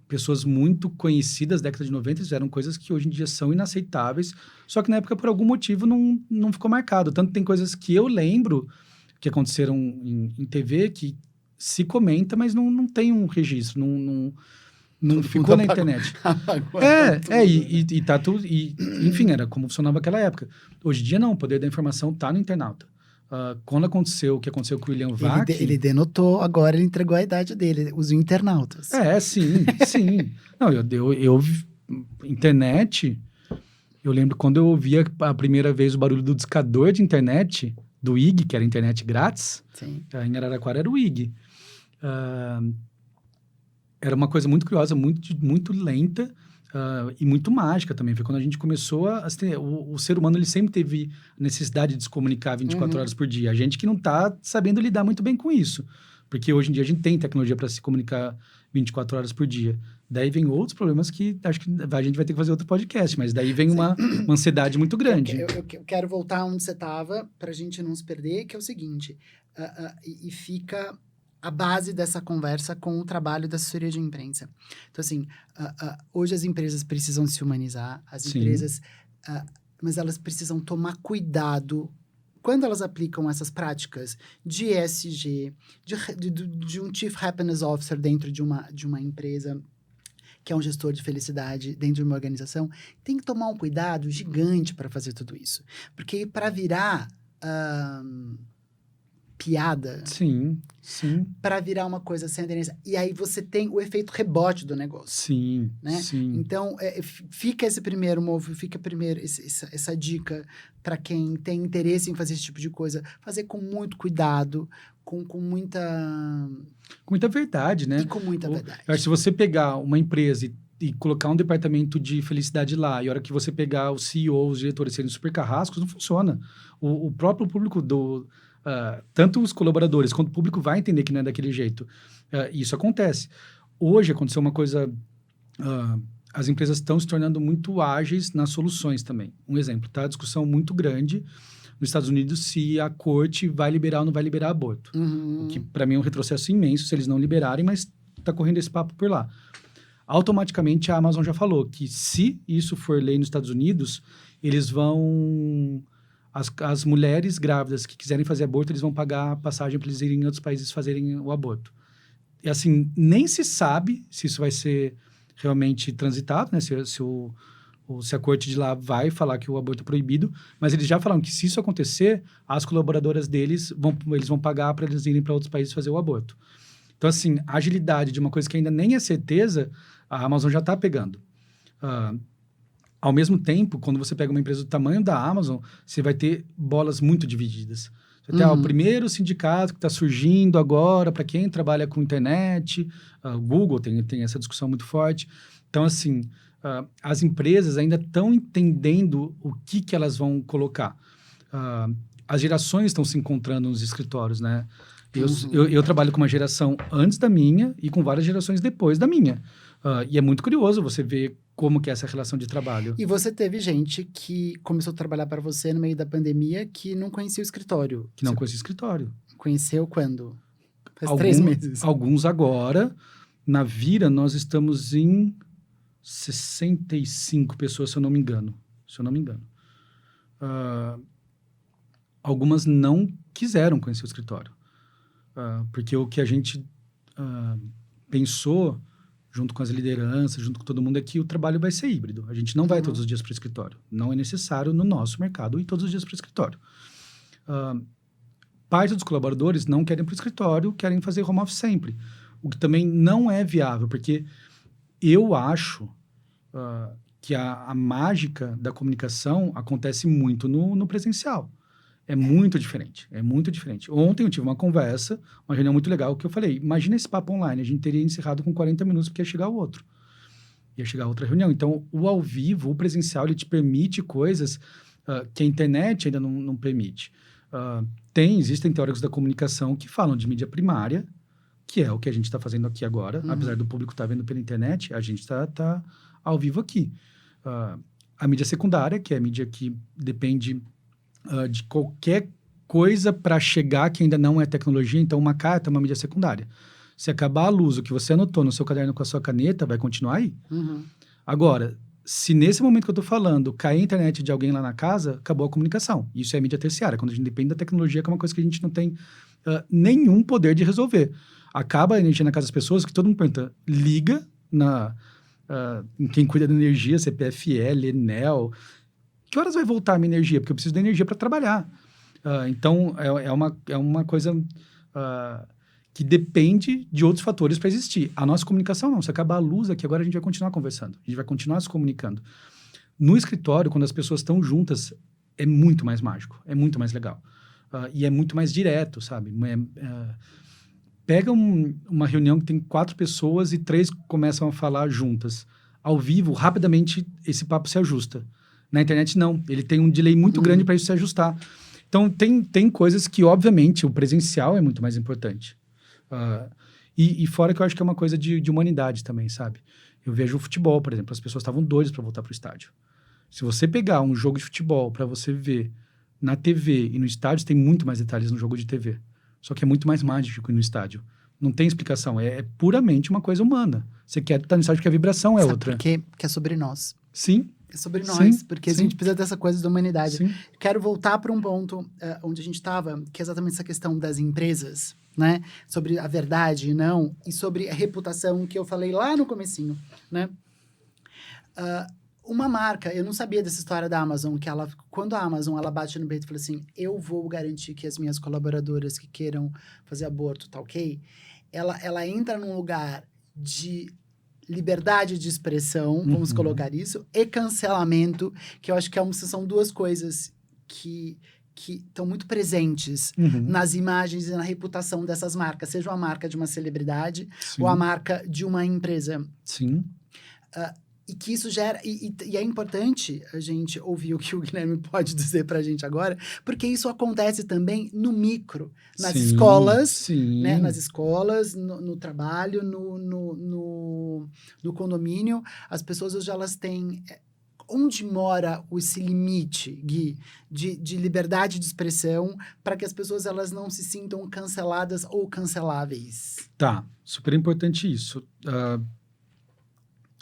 Speaker 2: pessoas muito conhecidas da década de 90 fizeram coisas que hoje em dia são inaceitáveis, só que na época, por algum motivo, não ficou marcado. Tanto tem coisas que eu lembro que aconteceram em TV que se comenta, mas não tem um registro, não ficou na internet. E tá tudo... enfim, era como funcionava aquela época. Hoje em dia, não. O poder da informação tá no internauta. Quando aconteceu o que aconteceu com o William Vac...
Speaker 1: Ele denotou, agora ele entregou a idade dele, os internautas.
Speaker 2: Sim. Não, eu internet... Eu lembro quando eu ouvia a primeira vez o barulho do discador de internet, do IG, que era internet grátis.
Speaker 1: Sim.
Speaker 2: Em Araraquara era o IG. Era uma coisa muito curiosa, muito lenta... e muito mágica também. Foi quando a gente começou o ser humano, ele sempre teve necessidade de se comunicar 24 horas por dia. A gente que não está sabendo lidar muito bem com isso. Porque hoje em dia a gente tem tecnologia para se comunicar 24 horas por dia. Daí vem outros problemas que acho que a gente vai ter que fazer outro podcast. Mas daí vem uma ansiedade muito grande.
Speaker 1: Eu quero voltar onde você estava para a gente não se perder, que é o seguinte. E fica... a base dessa conversa com o trabalho da assessoria de imprensa. Então, assim, hoje as empresas precisam se humanizar, empresas, mas elas precisam tomar cuidado quando elas aplicam essas práticas de ESG, de um Chief Happiness Officer dentro de uma empresa, que é um gestor de felicidade dentro de uma organização, tem que tomar um cuidado gigante para fazer tudo isso. Porque para virar... piada.
Speaker 2: Sim.
Speaker 1: Para virar uma coisa sem aderência. E aí você tem o efeito rebote do negócio.
Speaker 2: Sim,
Speaker 1: né?
Speaker 2: sim.
Speaker 1: Então, fica esse primeiro essa dica para quem tem interesse em fazer esse tipo de coisa. Fazer com muito cuidado, com muita...
Speaker 2: com muita verdade, né?
Speaker 1: E com muita verdade.
Speaker 2: Eu acho que se você pegar uma empresa e colocar um departamento de felicidade lá, e a hora que você pegar o CEO, os diretores serem super carrascos, não funciona. O próprio público tanto os colaboradores quanto o público vai entender que não é daquele jeito. Isso acontece. Hoje aconteceu uma coisa... as empresas estão se tornando muito ágeis nas soluções também. Um exemplo, tá? A discussão muito grande nos Estados Unidos se a corte vai liberar ou não vai liberar aborto. O que, para mim, é um retrocesso imenso se eles não liberarem, mas está correndo esse papo por lá. Automaticamente, a Amazon já falou que se isso for lei nos Estados Unidos, eles vão... As mulheres grávidas que quiserem fazer aborto, eles vão pagar a passagem para eles irem em outros países fazerem o aborto. E assim, nem se sabe se isso vai ser realmente transitado, né? Se a corte de lá vai falar que o aborto é proibido, mas eles já falaram que se isso acontecer, as colaboradoras deles eles vão pagar para eles irem para outros países fazer o aborto. Então, assim, a agilidade de uma coisa que ainda nem é certeza, a Amazon já está pegando. Ao mesmo tempo, quando você pega uma empresa do tamanho da Amazon, você vai ter bolas muito divididas. Você tem o primeiro sindicato que está surgindo agora para quem trabalha com internet. O Google tem essa discussão muito forte. Então, assim, as empresas ainda estão entendendo o que elas vão colocar. As gerações estão se encontrando nos escritórios, né? Eu trabalho com uma geração antes da minha e com várias gerações depois da minha. E é muito curioso você ver como que é essa relação de trabalho.
Speaker 1: E você teve gente que começou a trabalhar para você no meio da pandemia que não conhecia o escritório.
Speaker 2: Que não
Speaker 1: Você
Speaker 2: conhecia o escritório.
Speaker 1: conheceu quando? Faz 3 meses.
Speaker 2: Alguns agora. Na Vira, nós estamos em 65 pessoas, se eu não me engano. Algumas não quiseram conhecer o escritório. Porque o que a gente pensou, junto com as lideranças, junto com todo mundo, é que o trabalho vai ser híbrido. A gente não vai todos os dias para o escritório. Não é necessário no nosso mercado ir todos os dias para o escritório. Parte dos colaboradores não querem para o escritório, querem fazer home office sempre. O que também não é viável, porque eu acho que a mágica da comunicação acontece muito no presencial. É muito diferente. Ontem eu tive uma conversa, uma reunião muito legal, que eu falei, imagina esse papo online, a gente teria encerrado com 40 minutos porque ia chegar o outro. Ia chegar outra reunião. Então, o ao vivo, o presencial, ele te permite coisas que a internet ainda não permite. Existem teóricos da comunicação que falam de mídia primária, que é o que a gente está fazendo aqui agora. Apesar do público estar vendo pela internet, a gente está ao vivo aqui. A mídia secundária, que é a mídia que depende de qualquer coisa para chegar que ainda não é tecnologia. Então, uma carta é uma mídia secundária. Se acabar a luz, o que você anotou no seu caderno com a sua caneta, vai continuar aí. Agora, se nesse momento que eu estou falando, cair a internet de alguém lá na casa, acabou a comunicação. Isso é mídia terciária. Quando a gente depende da tecnologia, que é uma coisa que a gente não tem nenhum poder de resolver. Acaba a energia na casa das pessoas, que todo mundo pergunta, liga em quem cuida da energia, CPFL, Enel. Que horas vai voltar a minha energia? Porque eu preciso da energia para trabalhar. Então, é uma coisa que depende de outros fatores para existir. A nossa comunicação não. Se acabar a luz aqui, agora a gente vai continuar conversando. A gente vai continuar se comunicando. No escritório, quando as pessoas estão juntas, é muito mais mágico. É muito mais legal. E é muito mais direto, sabe? Pega uma reunião que tem 4 pessoas e 3 começam a falar juntas. Ao vivo, rapidamente, esse papo se ajusta. Na internet, não. Ele tem um delay muito grande para isso se ajustar. Então, tem coisas que, obviamente, o presencial é muito mais importante. E fora que eu acho que é uma coisa de humanidade também, sabe? Eu vejo o futebol, por exemplo. As pessoas estavam doidas para voltar para o estádio. Se você pegar um jogo de futebol para você ver na TV e no estádio, tem muito mais detalhes no jogo de TV. Só que é muito mais mágico que no estádio. Não tem explicação. É puramente uma coisa humana. Você quer estar no estádio porque a vibração é
Speaker 1: Sabe
Speaker 2: outra.
Speaker 1: Porque é sobre nós.
Speaker 2: Sim.
Speaker 1: É sobre nós, porque a
Speaker 2: sim.
Speaker 1: gente precisa dessa coisa da humanidade.
Speaker 2: Sim.
Speaker 1: Quero voltar para um ponto onde a gente estava, que é exatamente essa questão das empresas, né? Sobre a verdade e não, e sobre a reputação que eu falei lá no comecinho, né? Uma marca, eu não sabia dessa história da Amazon, que quando a Amazon ela bate no peito e fala assim, eu vou garantir que as minhas colaboradoras que queiram fazer aborto, tá ok? Ela entra num lugar de liberdade de expressão, vamos colocar isso, e cancelamento, que eu acho que são 2 coisas que estão muito presentes nas imagens e na reputação dessas marcas, seja a marca de uma celebridade ou a marca de uma empresa.
Speaker 2: Sim.
Speaker 1: E que isso gera... E é importante a gente ouvir o que o Guilherme pode dizer pra gente agora, porque isso acontece também no micro, nas escolas, né? Nas escolas, no trabalho, no condomínio. As pessoas hoje, elas têm... Onde mora esse limite, Gui, de liberdade de expressão para que as pessoas elas não se sintam canceladas ou canceláveis?
Speaker 2: Tá, super importante isso.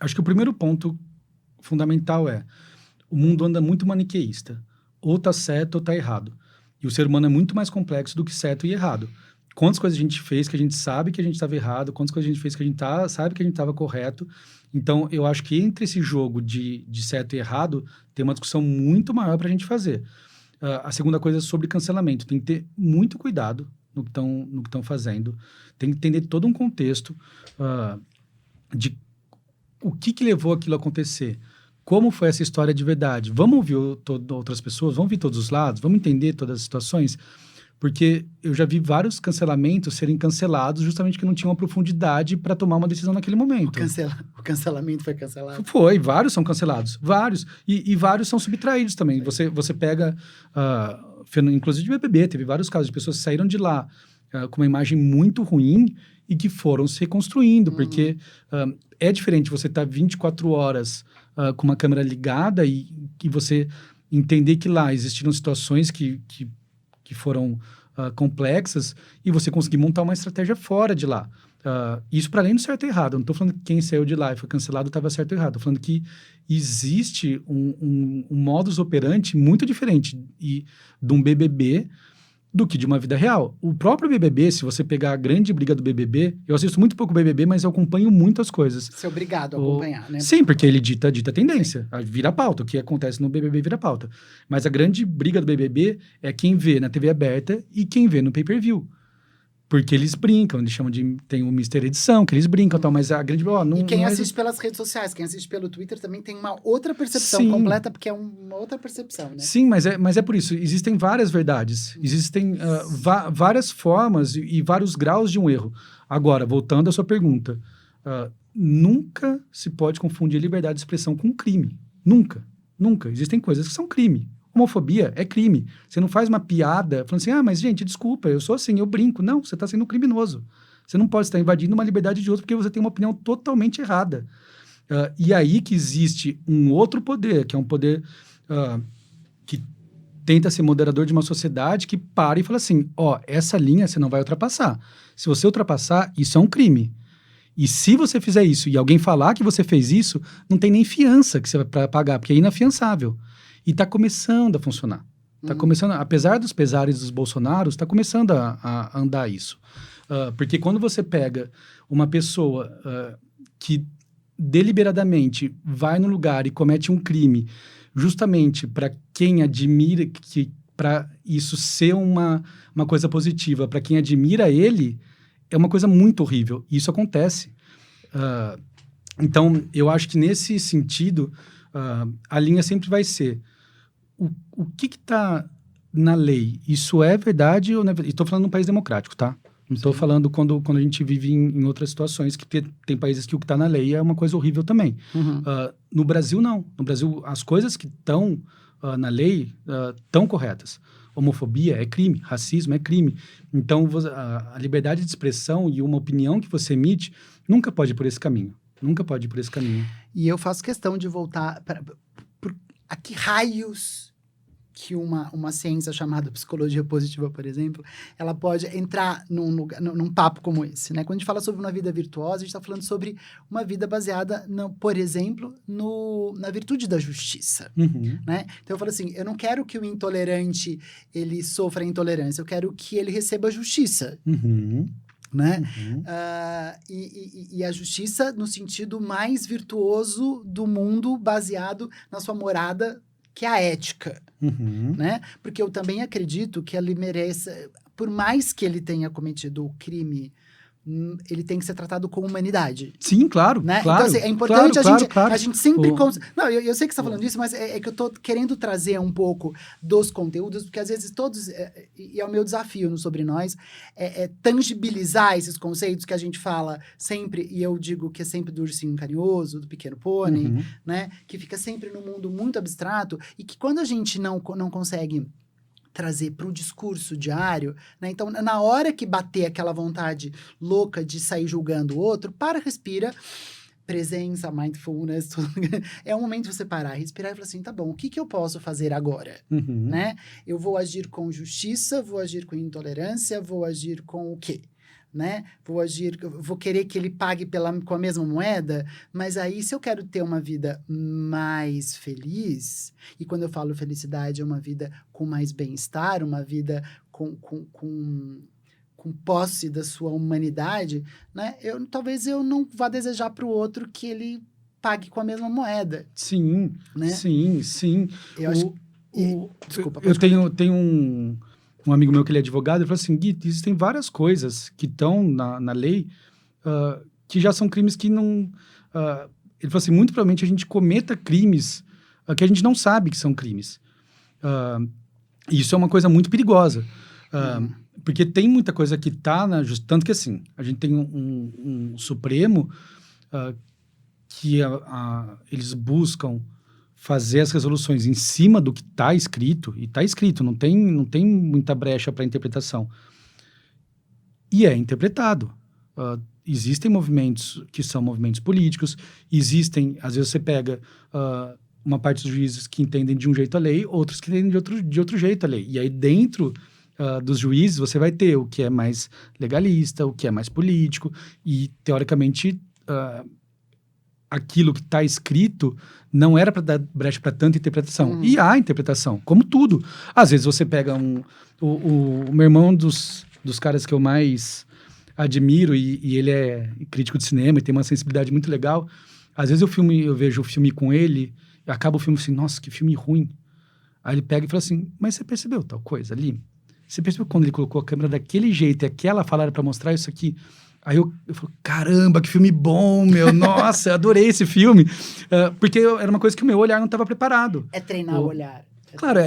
Speaker 2: Acho que o primeiro ponto fundamental o mundo anda muito maniqueísta. Ou tá certo ou tá errado. E o ser humano é muito mais complexo do que certo e errado. Quantas coisas a gente fez que a gente sabe que a gente estava errado, quantas coisas a gente fez que a gente sabe que a gente estava correto. Então, eu acho que entre esse jogo de certo e errado, tem uma discussão muito maior para a gente fazer. A segunda coisa é sobre cancelamento. Tem que ter muito cuidado no que estão fazendo. Tem que entender todo um contexto de o que levou aquilo a acontecer. Como foi essa história de verdade? Vamos ouvir outras pessoas, vamos ouvir todos os lados, vamos entender todas as situações. Porque eu já vi vários cancelamentos serem cancelados justamente porque não tinham a profundidade para tomar uma decisão naquele momento.
Speaker 1: O cancelamento foi cancelado?
Speaker 2: Foi, vários são cancelados, vários. E vários são subtraídos também. Você pega, inclusive de BBB, teve vários casos de pessoas que saíram de lá com uma imagem muito ruim e que foram se reconstruindo, porque é diferente você estar 24 horas com uma câmera ligada e você entender que lá existiram situações que foram complexas e você conseguir montar uma estratégia fora de lá. Isso para além do certo e errado. Eu não estou falando que quem saiu de lá e foi cancelado estava certo ou errado. Estou falando que existe um modus operandi muito diferente de um BBB do que de uma vida real. O próprio BBB, se você pegar a grande briga do BBB, eu assisto muito pouco BBB, mas eu acompanho muitas coisas.
Speaker 1: Você é obrigado a acompanhar, né?
Speaker 2: Sim, porque ele dita tendência, vira pauta. O que acontece no BBB vira pauta. Mas a grande briga do BBB é quem vê na TV aberta e quem vê no pay-per-view. Porque eles brincam, eles chamam de... Tem o Mister Edição, que eles brincam e tal, mas a grande... não,
Speaker 1: e quem
Speaker 2: não
Speaker 1: assiste pelas redes sociais, quem assiste pelo Twitter também tem uma outra percepção completa, porque é uma outra percepção, né?
Speaker 2: Sim, mas é por isso. Existem várias verdades. Existem várias formas e vários graus de um erro. Agora, voltando à sua pergunta, nunca se pode confundir liberdade de expressão com crime. Nunca. Nunca. Existem coisas que são crime. Homofobia é crime. Você não faz uma piada falando assim, mas gente, desculpa, eu sou assim, eu brinco. Não, você está sendo um criminoso. Você não pode estar invadindo uma liberdade de outro porque você tem uma opinião totalmente errada. E aí que existe um outro poder, que é um poder que tenta ser moderador de uma sociedade que para e fala assim, essa linha você não vai ultrapassar. Se você ultrapassar, isso é um crime. E se você fizer isso e alguém falar que você fez isso, não tem nem fiança que você vai pagar, porque é inafiançável. E está começando a funcionar. Está começando, apesar dos pesares dos Bolsonaros, está começando a andar isso. Porque quando você pega uma pessoa que deliberadamente vai no lugar e comete um crime justamente para quem admira, para isso ser uma coisa positiva, para quem admira ele, é uma coisa muito horrível. E isso acontece. Então, eu acho que nesse sentido, a linha sempre vai ser o que está na lei? Isso é verdade ou não é verdade? Estou falando num país democrático, tá? Não estou falando quando a gente vive em outras situações, que tem países que o que está na lei é uma coisa horrível também. No Brasil, não. No Brasil, as coisas que estão na lei estão corretas. Homofobia é crime, racismo é crime. Então, a liberdade de expressão e uma opinião que você emite nunca pode ir por esse caminho. Nunca pode ir por esse caminho.
Speaker 1: E eu faço questão de voltar a que raios que uma ciência chamada psicologia positiva, por exemplo, ela pode entrar num papo como esse, né? Quando a gente fala sobre uma vida virtuosa, a gente está falando sobre uma vida baseada, por exemplo, na virtude da justiça, né? Então eu falo assim, eu não quero que o intolerante, ele sofra intolerância, eu quero que ele receba justiça. Né? E a justiça no sentido mais virtuoso do mundo, baseado na sua morada, que é a ética, né? Porque eu também acredito que ele mereça, por mais que ele tenha cometido o crime, ele tem que ser tratado com humanidade.
Speaker 2: Sim, claro,
Speaker 1: né?
Speaker 2: claro.
Speaker 1: Então, assim, é importante
Speaker 2: claro.
Speaker 1: a gente sempre... Não, eu sei que você está falando isso, mas é que eu estou querendo trazer um pouco dos conteúdos, porque às vezes todos... E é o meu desafio no Sobre Nós, tangibilizar esses conceitos que a gente fala sempre, e eu digo que é sempre do ursinho carinhoso, do pequeno pônei, né? Que fica sempre num mundo muito abstrato, e que quando a gente não consegue trazer para o discurso diário, né? Então, na hora que bater aquela vontade louca de sair julgando o outro, respira, presença, mindfulness, é um momento de você parar, respirar e falar assim, tá bom, o que eu posso fazer agora? Né? Eu vou agir com justiça, vou agir com intolerância, vou agir com o quê? Né? Vou querer que ele pague com a mesma moeda, mas aí se eu quero ter uma vida mais feliz, e quando eu falo felicidade é uma vida com mais bem-estar, uma vida com posse da sua humanidade, né? Talvez eu não vá desejar para o outro que ele pague com a mesma moeda.
Speaker 2: Sim, né? Sim.
Speaker 1: Eu acho desculpa.
Speaker 2: Eu tenho um amigo meu que ele é advogado, ele falou assim, Gui, existem várias coisas que estão na lei que já são crimes que não... ele falou assim, muito provavelmente a gente cometa crimes que a gente não sabe que são crimes. E isso é uma coisa muito perigosa. Porque tem muita coisa que tá na justiça. Tanto que, assim, a gente tem um Supremo que eles buscam fazer as resoluções em cima do que está escrito, e está escrito, não tem muita brecha para interpretação. E é interpretado. Existem movimentos que são movimentos políticos, existem, às vezes você pega uma parte dos juízes que entendem de um jeito a lei, outros que entendem de outro jeito a lei. E aí dentro dos juízes você vai ter o que é mais legalista, o que é mais político, e teoricamente aquilo que está escrito não era para dar brecha para tanta interpretação. E há interpretação, como tudo. Às vezes você pega o meu irmão dos caras que eu mais admiro, e ele é crítico de cinema e tem uma sensibilidade muito legal. Às vezes eu vejo o filme com ele, e acaba o filme assim, nossa, que filme ruim. Aí ele pega e fala assim, mas você percebeu tal coisa ali? Você percebeu quando ele colocou a câmera daquele jeito e aquela fala era para mostrar isso aqui? Aí eu falo, caramba, que filme bom, meu. Nossa, eu adorei esse filme. Porque era uma coisa que o meu olhar não estava preparado.
Speaker 1: É treinar o olhar.
Speaker 2: Claro,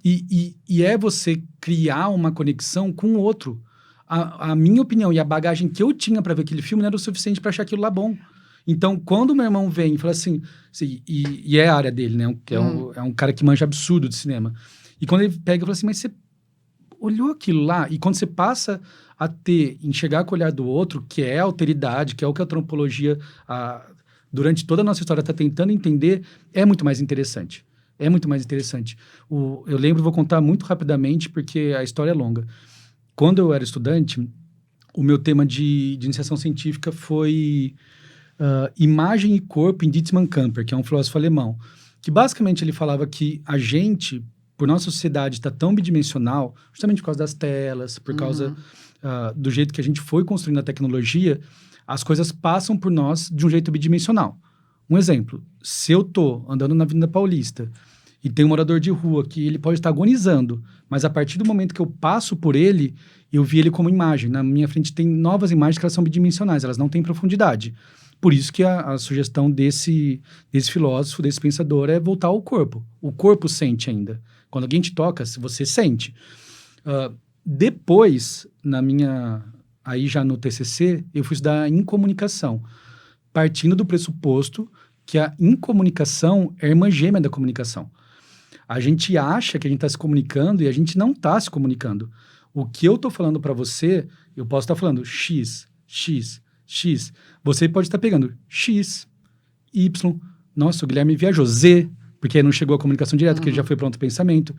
Speaker 2: e é você criar uma conexão com o outro. A minha opinião e a bagagem que eu tinha para ver aquele filme não era o suficiente para achar aquilo lá bom. Então, quando o meu irmão vem e fala assim, e é a área dele, né? É um cara que manja absurdo de cinema. E quando ele pega e fala assim, mas você olhou aquilo lá? E quando você passa a enxergar com o olhar do outro, que é a alteridade, que é o que a antropologia, durante toda a nossa história, está tentando entender, é muito mais interessante. É muito mais interessante. Eu lembro, vou contar muito rapidamente, porque a história é longa. Quando eu era estudante, o meu tema de iniciação científica foi Imagem e Corpo em Dietmar Camper, que é um filósofo alemão, que basicamente ele falava que a gente, por nossa sociedade estar tão bidimensional, justamente por causa das telas, por causa do jeito que a gente foi construindo a tecnologia, as coisas passam por nós de um jeito bidimensional. Um exemplo, se eu tô andando na Avenida Paulista e tem um morador de rua que ele pode estar agonizando, mas a partir do momento que eu passo por ele, eu vi ele como imagem. Na minha frente tem novas imagens que elas são bidimensionais, elas não têm profundidade. Por isso que a sugestão desse filósofo, desse pensador, é voltar ao corpo. O corpo sente ainda. Quando alguém te toca, você sente. Depois, aí já no TCC, eu fui estudar incomunicação, partindo do pressuposto que a incomunicação é a irmã gêmea da comunicação. A gente acha que a gente está se comunicando e a gente não está se comunicando. O que eu estou falando para você, eu posso estar falando X, X, X. Você pode estar pegando X, Y. Nossa, o Guilherme viajou. Z, porque aí não chegou a comunicação direta, porque ele já foi para outro pensamento.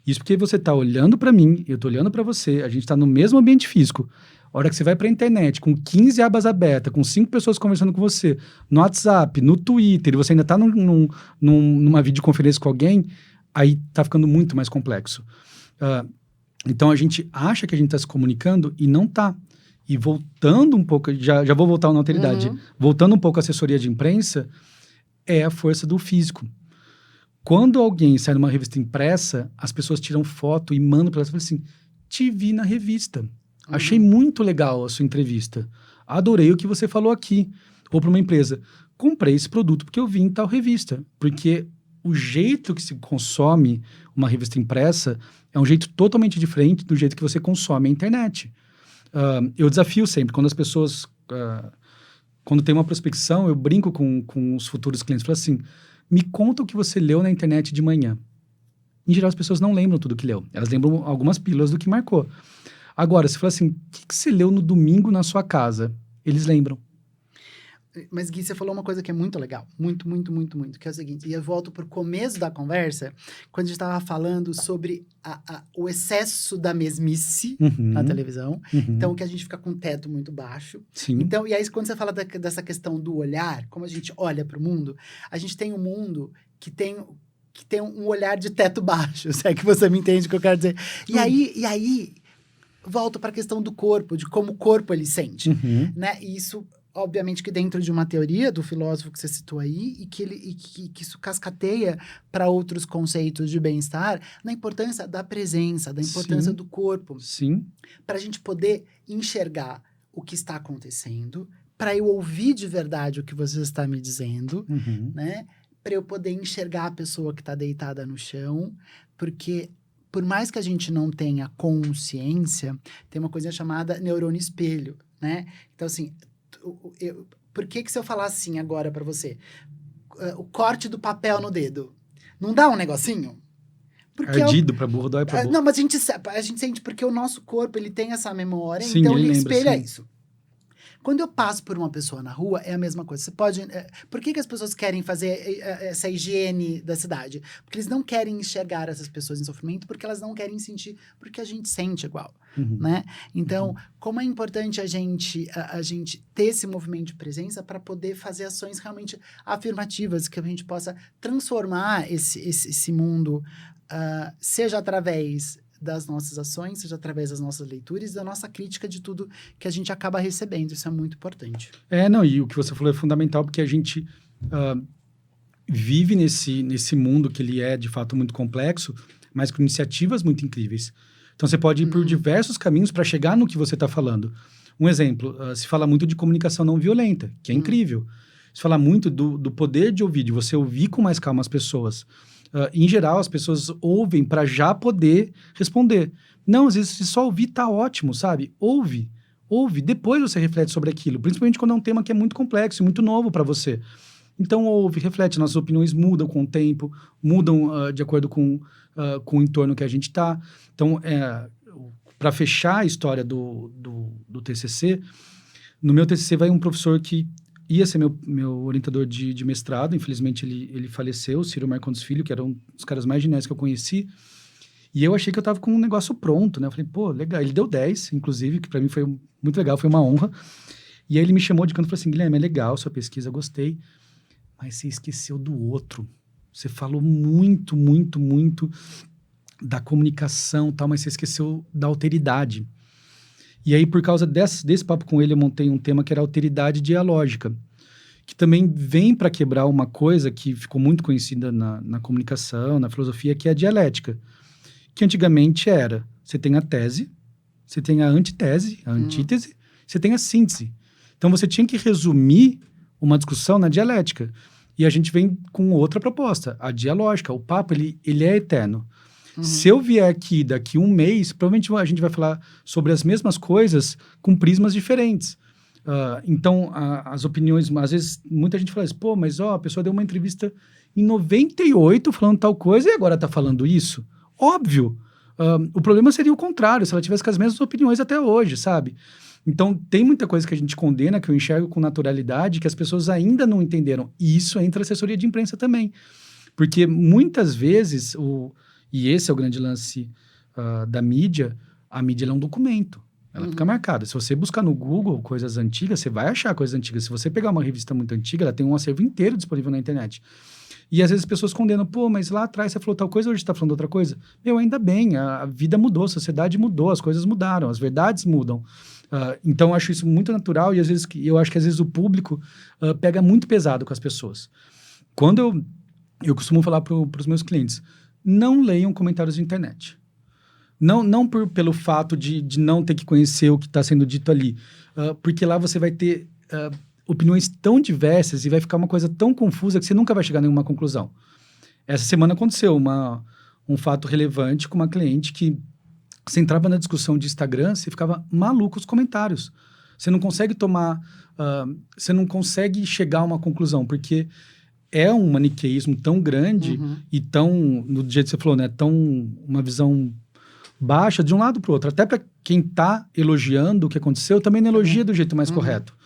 Speaker 2: Isso porque você está olhando para mim, eu estou olhando para você, a gente está no mesmo ambiente físico. A hora que você vai para a internet, com 15 abas abertas, com 5 pessoas conversando com você, no WhatsApp, no Twitter, e você ainda está numa videoconferência com alguém, aí está ficando muito mais complexo. Então, a gente acha que a gente está se comunicando e não está. E voltando um pouco, já vou voltar na alteridade, voltando um pouco à assessoria de imprensa, é a força do físico. Quando alguém sai numa revista impressa, as pessoas tiram foto e mandam para elas e falam assim, te vi na revista. Achei muito legal a sua entrevista. Adorei o que você falou aqui. Ou para uma empresa, comprei esse produto porque eu vi em tal revista. Porque o jeito que se consome uma revista impressa é um jeito totalmente diferente do jeito que você consome a internet. Eu desafio sempre, quando as pessoas... quando tem uma prospecção, eu brinco com os futuros clientes. Falo assim, me conta o que você leu na internet de manhã. Em geral, as pessoas não lembram tudo que leu. Elas lembram algumas pílulas do que marcou. Agora, se fala assim, o que você leu no domingo na sua casa? Eles lembram.
Speaker 1: Mas, Gui, você falou uma coisa que é muito legal. Muito, muito, muito, muito. Que é o seguinte, e eu volto pro começo da conversa, quando a gente estava falando sobre o excesso da mesmice na televisão. Então, que a gente fica com o teto muito baixo.
Speaker 2: Sim.
Speaker 1: Então, e aí, quando você fala dessa questão do olhar, como a gente olha para o mundo, a gente tem um mundo que tem um olhar de teto baixo, se é que você me entende o que eu quero dizer. E aí volto para a questão do corpo, de como o corpo ele sente, né? E isso, obviamente, que dentro de uma teoria do filósofo que você citou aí, e que isso cascateia para outros conceitos de bem-estar, na importância da presença, da importância do corpo.
Speaker 2: Sim.
Speaker 1: Para a gente poder enxergar o que está acontecendo, para eu ouvir de verdade o que você está me dizendo, né? Para eu poder enxergar a pessoa que está deitada no chão, porque por mais que a gente não tenha consciência, tem uma coisa chamada neurônio espelho, né? Então, assim, por que se eu falar assim agora pra você? O corte do papel no dedo. Não dá um negocinho?
Speaker 2: Ardido pra burro, dói pra burro.
Speaker 1: Não, mas a gente sente porque o nosso corpo, ele tem essa memória,
Speaker 2: Sim,
Speaker 1: então
Speaker 2: ele
Speaker 1: ele
Speaker 2: lembra,
Speaker 1: espelha
Speaker 2: sim.
Speaker 1: isso. Quando eu passo por uma pessoa na rua, é a mesma coisa. Você pode... por que as pessoas querem fazer essa higiene da cidade? Porque eles não querem enxergar essas pessoas em sofrimento, porque elas não querem sentir, porque a gente sente igual, né? Então, como é importante a gente ter esse movimento de presença para poder fazer ações realmente afirmativas, que a gente possa transformar esse mundo, seja através das nossas ações, seja através das nossas leituras e da nossa crítica de tudo que a gente acaba recebendo. Isso é muito importante.
Speaker 2: Não, e o que você falou é fundamental, porque a gente vive nesse mundo que ele é, de fato, muito complexo, mas com iniciativas muito incríveis. Então, você pode ir por diversos caminhos para chegar no que você está falando. Um exemplo, se fala muito de comunicação não violenta, que é incrível. Se fala muito do poder de ouvir, de você ouvir com mais calma as pessoas. Em geral, as pessoas ouvem para já poder responder. Não, às vezes, se só ouvir tá ótimo, sabe? Ouve, depois você reflete sobre aquilo. Principalmente quando é um tema que é muito complexo e muito novo para você. Então, ouve, reflete. Nossas opiniões mudam com o tempo, mudam de acordo com o entorno que a gente está. Então, para fechar a história do TCC, no meu TCC vai um professor que ia ser meu orientador de mestrado. Infelizmente, ele faleceu, o Ciro Marcondes Filho, que era um dos caras mais geniais que eu conheci. E eu achei que eu tava com um negócio pronto, né? Eu falei, pô, legal. Ele deu 10, inclusive, que para mim foi muito legal, foi uma honra. E aí ele me chamou de canto e falou assim, Guilherme, é legal sua pesquisa, gostei, mas você esqueceu do outro. Você falou muito, muito, muito da comunicação e tal, mas você esqueceu da alteridade. E aí, por causa desse papo com ele, eu montei um tema que era alteridade dialógica, que também vem para quebrar uma coisa que ficou muito conhecida na comunicação, na filosofia, que é a dialética. Que antigamente era, você tem a tese, você tem a antitese, a antítese, você tem a síntese. Então, você tinha que resumir uma discussão na dialética. E a gente vem com outra proposta, a dialógica. O papo, ele é eterno. Se eu vier aqui daqui um mês, provavelmente a gente vai falar sobre as mesmas coisas com prismas diferentes. Então, as opiniões... Às vezes, muita gente fala assim, pô, mas a pessoa deu uma entrevista em 98 falando tal coisa e agora tá falando isso. Óbvio. O problema seria o contrário, se ela tivesse com as mesmas opiniões até hoje, sabe? Então, tem muita coisa que a gente condena, que eu enxergo com naturalidade, que as pessoas ainda não entenderam. E isso entra a assessoria de imprensa também. Porque muitas vezes... E esse é o grande lance da mídia. A mídia ela é um documento. Ela fica marcada. Se você buscar no Google coisas antigas, você vai achar coisas antigas. Se você pegar uma revista muito antiga, ela tem um acervo inteiro disponível na internet. E às vezes as pessoas condenam, pô, mas lá atrás você falou tal coisa, hoje você está falando outra coisa. Ainda bem, a vida mudou, a sociedade mudou, as coisas mudaram, as verdades mudam. Então eu acho isso muito natural e às vezes eu acho que às vezes o público pega muito pesado com as pessoas. Quando eu costumo falar para os meus clientes, não leiam comentários de internet. Não pelo fato de não ter que conhecer o que está sendo dito ali. Porque lá você vai ter opiniões tão diversas e vai ficar uma coisa tão confusa que você nunca vai chegar a nenhuma conclusão. Essa semana aconteceu um fato relevante com uma cliente que você entrava na discussão de Instagram, você ficava maluco os comentários. Você não consegue você não consegue chegar a uma conclusão, porque... é um maniqueísmo tão grande e tão, no jeito que você falou, né? Tão uma visão baixa de um lado para o outro. Até para quem está elogiando o que aconteceu, também não elogia do jeito mais correto.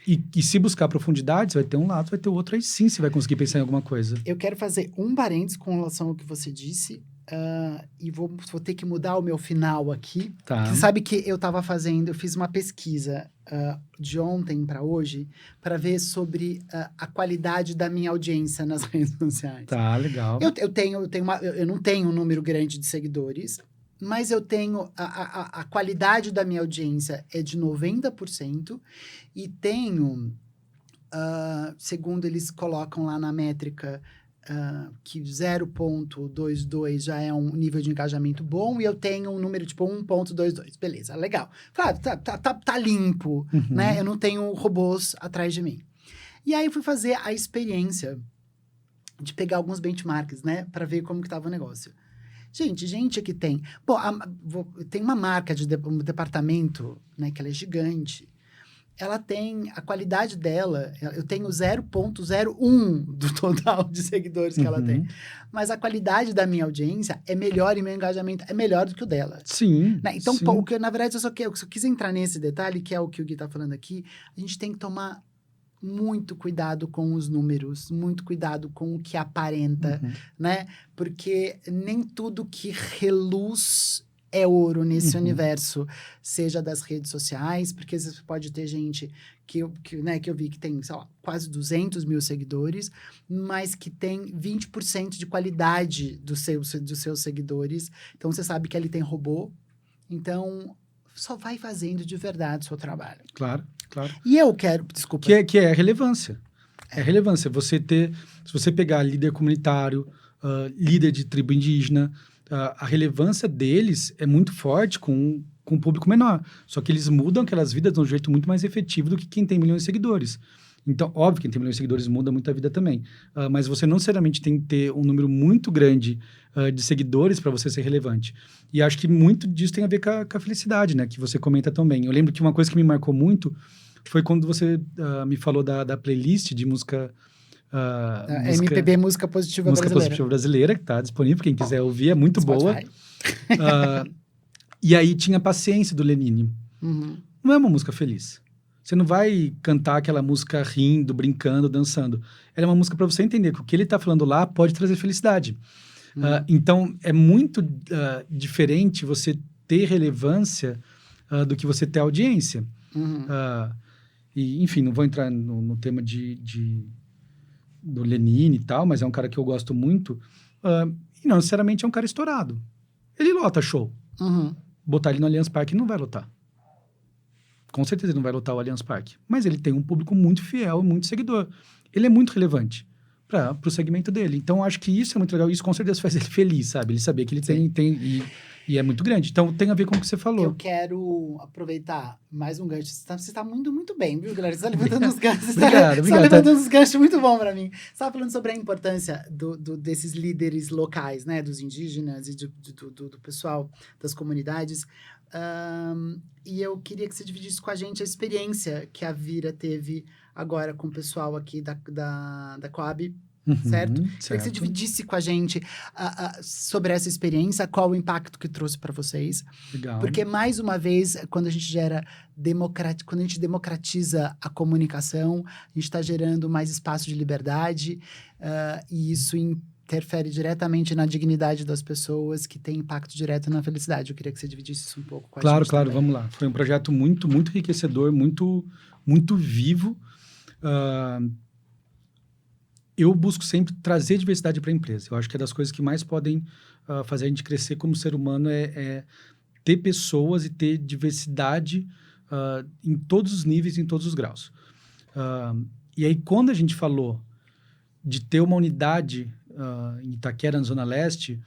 Speaker 2: E se buscar profundidade, você vai ter um lado, vai ter o outro, aí sim você vai conseguir pensar em alguma coisa.
Speaker 1: Eu quero fazer um parênteses com relação ao que você disse. E vou ter que mudar o meu final aqui.
Speaker 2: Tá.
Speaker 1: Você sabe que eu fiz uma pesquisa de ontem para hoje para ver sobre a qualidade da minha audiência nas redes sociais.
Speaker 2: Tá, legal.
Speaker 1: Eu não tenho um número grande de seguidores, mas eu tenho a qualidade da minha audiência é de 90% e tenho, segundo eles colocam lá na métrica, que 0,22 já é um nível de engajamento bom e eu tenho um número tipo 1,22. Beleza, legal. Claro, tá limpo, né? Eu não tenho robôs atrás de mim. E aí eu fui fazer a experiência de pegar alguns benchmarks, né? Para ver como que tava o negócio. Gente que tem... Pô, tem uma marca um departamento, né, que ela é gigante. Ela tem... A qualidade dela... Eu tenho 0,01 do total de seguidores que ela tem. Mas a qualidade da minha audiência é melhor e meu engajamento é melhor do que o dela.
Speaker 2: Sim,
Speaker 1: Né? Então,
Speaker 2: sim.
Speaker 1: pô, na verdade, eu só quis entrar nesse detalhe, que é o que o Gui tá falando aqui. A gente tem que tomar muito cuidado com os números, muito cuidado com o que aparenta, né? Porque nem tudo que reluz é ouro nesse universo, seja das redes sociais, porque às vezes pode ter gente que eu vi que tem, sei lá, quase 200 mil seguidores, mas que tem 20% de qualidade dos seus seguidores. Então, você sabe que ali tem robô. Então, só vai fazendo de verdade o seu trabalho.
Speaker 2: Claro.
Speaker 1: E eu quero... Desculpa.
Speaker 2: Que é a relevância. É relevância. Se você pegar líder comunitário, líder de tribo indígena, a relevância deles é muito forte com um público menor. Só que eles mudam aquelas vidas de um jeito muito mais efetivo do que quem tem milhões de seguidores. Então, óbvio que quem tem milhões de seguidores muda muito a vida também. Mas você não necessariamente tem que ter um número muito grande de seguidores para você ser relevante. E acho que muito disso tem a ver com a felicidade, né? Que você comenta também. Eu lembro que uma coisa que me marcou muito foi quando você me falou da playlist de música...
Speaker 1: MPB, Música Positiva
Speaker 2: Brasileira, que está disponível, quem quiser ouvir, é muito
Speaker 1: Spotify.
Speaker 2: Boa. E aí tinha Paciência, do Lenine. Não é uma música feliz. Você não vai cantar aquela música rindo, brincando, dançando. Ela é uma música para você entender que o que ele está falando lá pode trazer felicidade. Então, é muito diferente você ter relevância do que você ter audiência. E, enfim, não vou entrar no tema do Lenine e tal, mas é um cara que eu gosto muito. E não necessariamente é um cara estourado. Ele lota show. Botar ele no Allianz Parque não vai lotar. Com certeza ele não vai lotar o Allianz Parque. Mas ele tem um público muito fiel, muito seguidor. Ele é muito relevante para o segmento dele. Então, eu acho que isso é muito legal. Isso, com certeza, faz ele feliz, sabe? Ele saber que ele tem e é muito grande. Então, tem a ver com o que você falou.
Speaker 1: Eu quero aproveitar mais um gancho. Você está muito, muito bem, viu, galera? Você está levantando uns ganchos. Você está levantando uns ganchos muito bom para mim. Você estava falando sobre a importância desses líderes locais, né? Dos indígenas e do pessoal das comunidades. E eu queria que você dividisse com a gente a experiência que a Vira teve agora com o pessoal aqui da Coab, certo? Queria que você dividisse com a gente sobre essa experiência, qual o impacto que trouxe para vocês.
Speaker 2: Legal.
Speaker 1: Porque, mais uma vez, quando a gente quando a gente democratiza a comunicação, a gente está gerando mais espaço de liberdade, e isso interfere diretamente na dignidade das pessoas, que tem impacto direto na felicidade. Eu queria que você dividisse isso um pouco com a gente.
Speaker 2: Claro,
Speaker 1: também.
Speaker 2: Vamos lá. Foi um projeto muito, muito enriquecedor, muito, muito vivo. Eu busco sempre trazer diversidade para a empresa. Eu acho que é das coisas que mais podem fazer a gente crescer como ser humano é ter pessoas e ter diversidade em todos os níveis, em todos os graus. E aí, quando a gente falou de ter uma unidade em Itaquera, na Zona Leste,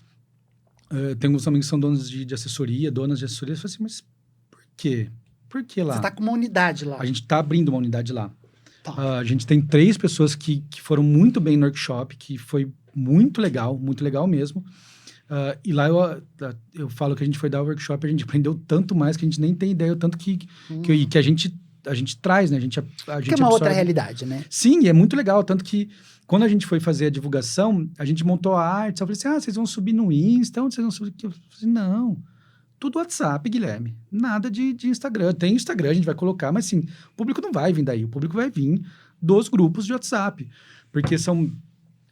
Speaker 2: tem alguns amigos que são donos de assessoria, donas de assessoria. Eu falei assim, mas por quê? Por que lá?
Speaker 1: Você está com uma unidade lá.
Speaker 2: A gente está abrindo uma unidade lá. A gente tem 3 pessoas que foram muito bem no workshop, que foi muito legal mesmo. E lá eu falo que a gente foi dar o workshop, a gente aprendeu tanto mais que a gente nem tem ideia, o tanto que a gente traz, né? A gente
Speaker 1: que é uma outra realidade, né?
Speaker 2: Sim, e é muito legal, tanto que quando a gente foi fazer a divulgação, a gente montou a arte, eu falei assim, vocês vão subir no Insta, onde vocês vão subir? Eu falei assim, não, tudo WhatsApp, Guilherme, nada de Instagram. Tem Instagram, a gente vai colocar, mas assim, o público não vai vir daí, o público vai vir dos grupos de WhatsApp, porque são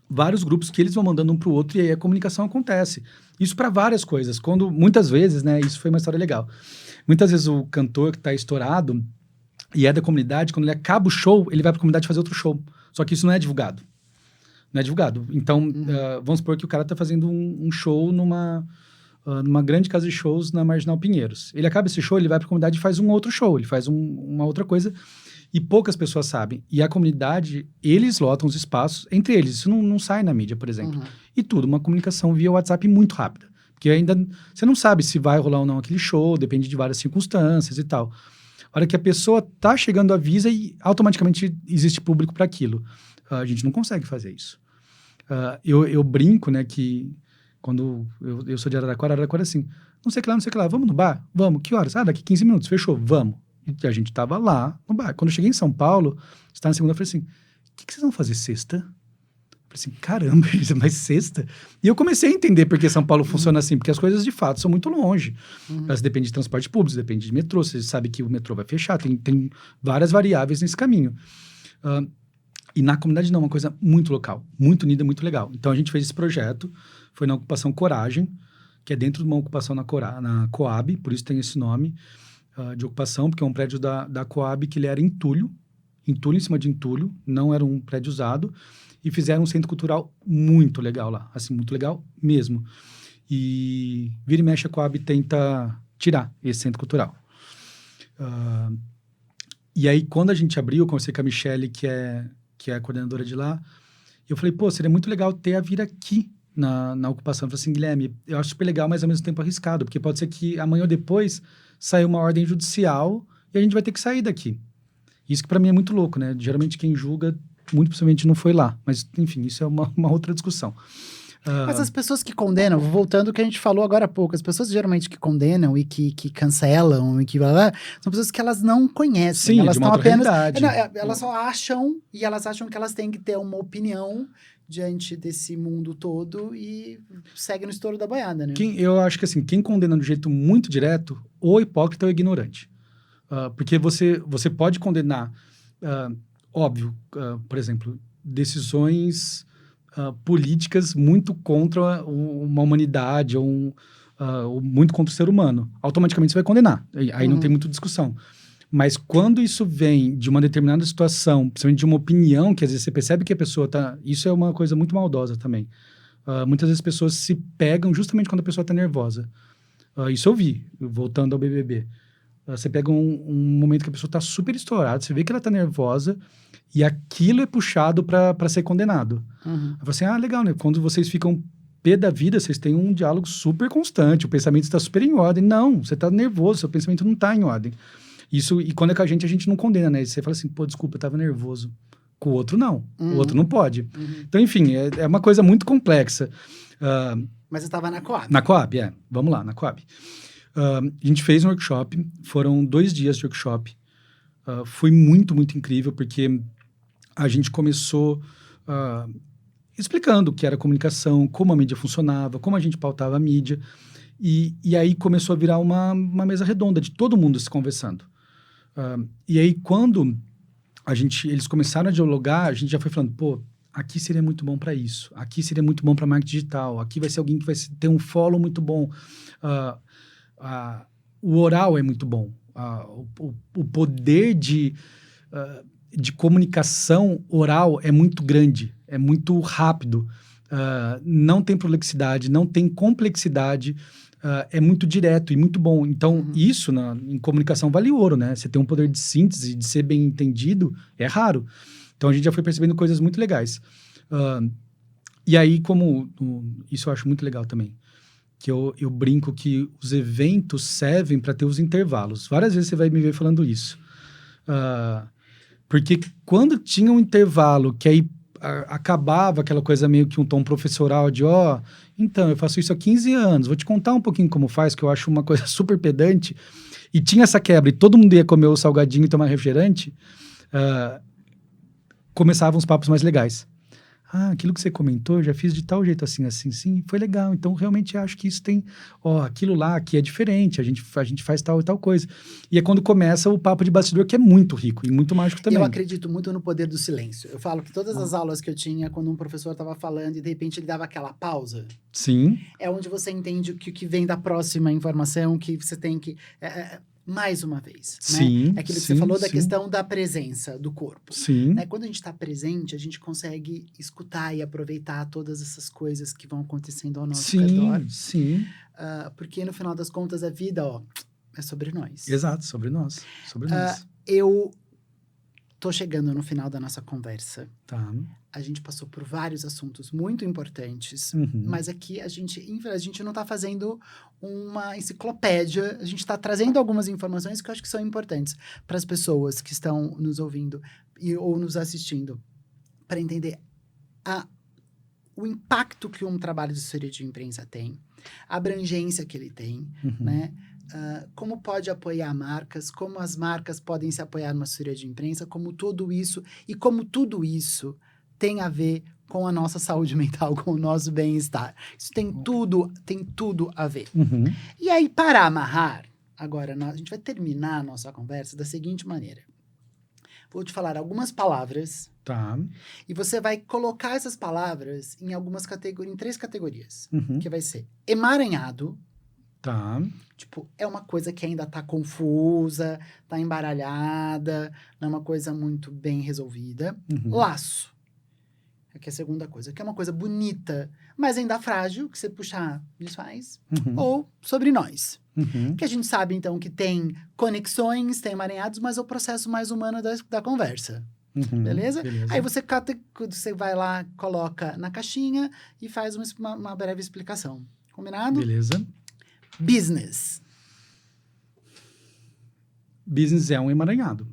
Speaker 2: vários grupos que eles vão mandando um para o outro e aí a comunicação acontece. Isso para várias coisas, quando muitas vezes, né, isso foi uma história legal, muitas vezes o cantor que está estourado e é da comunidade, quando ele acaba o show, ele vai para a comunidade fazer outro show, só que isso não é divulgado. Então, vamos supor que o cara está fazendo um show numa grande casa de shows na Marginal Pinheiros. Ele acaba esse show, ele vai para a comunidade e faz um outro show, ele faz uma outra coisa, e poucas pessoas sabem. E a comunidade, eles lotam os espaços entre eles. Isso não sai na mídia, por exemplo. E tudo, uma comunicação via WhatsApp muito rápida. Porque ainda você não sabe se vai rolar ou não aquele show, depende de várias circunstâncias e tal. A hora que a pessoa tá chegando, avisa e automaticamente existe público para aquilo. A gente não consegue fazer isso. Eu brinco, né, que Quando eu sou de Araraquara assim, não sei o que lá, vamos no bar? Vamos, que horas? Daqui 15 minutos, fechou, vamos. E a gente tava lá no bar. Quando eu cheguei em São Paulo, estava na segunda, eu falei assim, o que vocês vão fazer sexta? Eu falei assim, caramba, mas sexta? E eu comecei a entender por que São Paulo funciona assim, porque as coisas de fato são muito longe. Elas dependem de transporte público, depende de metrô, você sabe que o metrô vai fechar, tem várias variáveis nesse caminho. E na comunidade não, uma coisa muito local, muito unida, muito legal. Então a gente fez esse projeto, foi na ocupação Coragem, que é dentro de uma ocupação na Coab, por isso tem esse nome de ocupação, porque é um prédio da Coab que ele era entulho em cima de entulho, não era um prédio usado, e fizeram um centro cultural muito legal lá, assim, muito legal mesmo. E vira e mexe a Coab tenta tirar esse centro cultural. E aí, quando a gente abriu, eu conversei com a Michelle, que é a coordenadora de lá, eu falei, pô, seria muito legal ter a vir aqui na ocupação. Eu falei assim, Guilherme, eu acho super legal, mas ao mesmo tempo arriscado, porque pode ser que amanhã ou depois saia uma ordem judicial e a gente vai ter que sair daqui. Isso que para mim é muito louco, né? Geralmente quem julga, muito possivelmente não foi lá. Mas, enfim, isso é uma outra discussão.
Speaker 1: Mas as pessoas que condenam, voltando ao que a gente falou agora há pouco, as pessoas geralmente que condenam e que cancelam e que blá, blá, são pessoas que elas não conhecem.
Speaker 2: Sim,
Speaker 1: elas
Speaker 2: de uma
Speaker 1: estão
Speaker 2: outra
Speaker 1: apenas.
Speaker 2: realidade.
Speaker 1: Elas só acham, e elas acham que elas têm que ter uma opinião diante desse mundo todo e segue no estouro da boiada, né?
Speaker 2: Eu acho que assim, quem condena de jeito muito direto, ou hipócrita ou ignorante. Porque você pode condenar, óbvio, por exemplo, decisões políticas muito contra uma humanidade ou muito contra o ser humano. Automaticamente você vai condenar. Aí não tem muita discussão. Mas quando isso vem de uma determinada situação, principalmente de uma opinião, que às vezes você percebe que a pessoa está... Isso é uma coisa muito maldosa também. Muitas vezes as pessoas se pegam justamente quando a pessoa está nervosa. Isso eu vi, voltando ao BBB. Você pega um momento que a pessoa está super estourada, você vê que ela está nervosa e aquilo é puxado para ser condenado. Aí você, legal, né? Quando vocês ficam pé da vida, vocês têm um diálogo super constante, o pensamento está super em ordem. Não, você está nervoso, seu pensamento não está em ordem. Isso, e quando é com a gente não condena, né? Você fala assim, pô, desculpa, eu estava nervoso. Com o outro, não. O outro não pode. Então, enfim, é uma coisa muito complexa.
Speaker 1: Mas eu estava na Coab.
Speaker 2: Na Coab, vamos lá, na Coab. A gente fez um workshop, foram 2 dias de workshop. Foi muito, muito incrível, porque a gente começou explicando o que era comunicação, como a mídia funcionava, como a gente pautava a mídia. E aí começou a virar uma mesa redonda de todo mundo se conversando. E aí, quando eles começaram a dialogar, a gente já foi falando, pô, aqui seria muito bom para isso, aqui seria muito bom para marketing digital, aqui vai ser alguém que vai ter um follow muito bom. O oral é muito bom. O poder de comunicação oral é muito grande, é muito rápido. Não tem prolixidade, não tem complexidade, é muito direto e muito bom. Então, isso em comunicação vale ouro, né? Você tem um poder de síntese, de ser bem entendido, é raro. Então, a gente já foi percebendo coisas muito legais. E aí, isso eu acho muito legal também, que eu brinco que os eventos servem para ter os intervalos. Várias vezes você vai me ver falando isso. Porque quando tinha um intervalo, que aí acabava aquela coisa meio que um tom professoral de, então, eu faço isso há 15 anos, vou te contar um pouquinho como faz, que eu acho uma coisa super pedante, e tinha essa quebra, e todo mundo ia comer o salgadinho e tomar refrigerante, começavam os papos mais legais. Aquilo que você comentou, eu já fiz de tal jeito assim, sim, foi legal. Então, realmente, acho que isso tem... aquilo lá que é diferente, a gente faz tal e tal coisa. E é quando começa o papo de bastidor, que é muito rico e muito mágico também.
Speaker 1: Eu acredito muito no poder do silêncio. Eu falo que todas as aulas que eu tinha, quando um professor estava falando e, de repente, ele dava aquela pausa...
Speaker 2: Sim.
Speaker 1: É onde você entende o que vem da próxima informação, que você tem que... mais uma vez,
Speaker 2: sim,
Speaker 1: né? Aquilo que você falou da questão da presença do corpo.
Speaker 2: Sim.
Speaker 1: Né? Quando a gente está presente, a gente consegue escutar e aproveitar todas essas coisas que vão acontecendo ao nosso redor.
Speaker 2: Sim.
Speaker 1: Porque, no final das contas, a vida, é sobre nós.
Speaker 2: Exato, sobre nós.
Speaker 1: Eu tô chegando no final da nossa conversa.
Speaker 2: Tá.
Speaker 1: A gente passou por vários assuntos muito importantes, mas aqui a gente não está fazendo uma enciclopédia, a gente está trazendo algumas informações que eu acho que são importantes para as pessoas que estão nos ouvindo ou nos assistindo, para entender o impacto que um trabalho de assessoria de imprensa tem, a abrangência que ele tem, né? Como pode apoiar marcas, como as marcas podem se apoiar numa assessoria de imprensa, como tudo isso tem a ver com a nossa saúde mental, com o nosso bem-estar. Isso tem tudo a ver. E aí, para amarrar, agora a gente vai terminar a nossa conversa da seguinte maneira. Vou te falar algumas palavras.
Speaker 2: Tá.
Speaker 1: E você vai colocar essas palavras em algumas categorias, em 3 categorias. Que vai ser emaranhado.
Speaker 2: Tá.
Speaker 1: Tipo, é uma coisa que ainda tá confusa, tá embaralhada, não é uma coisa muito bem resolvida. Laço. Que é a segunda coisa, que é uma coisa bonita, mas ainda frágil, que você puxar, desfaz. Ou sobre nós. Que a gente sabe, então, que tem conexões, tem emaranhados, mas é o processo mais humano da conversa. Beleza? Aí você vai lá, coloca na caixinha e faz uma breve explicação. Combinado?
Speaker 2: Beleza.
Speaker 1: Business.
Speaker 2: Business é um emaranhado.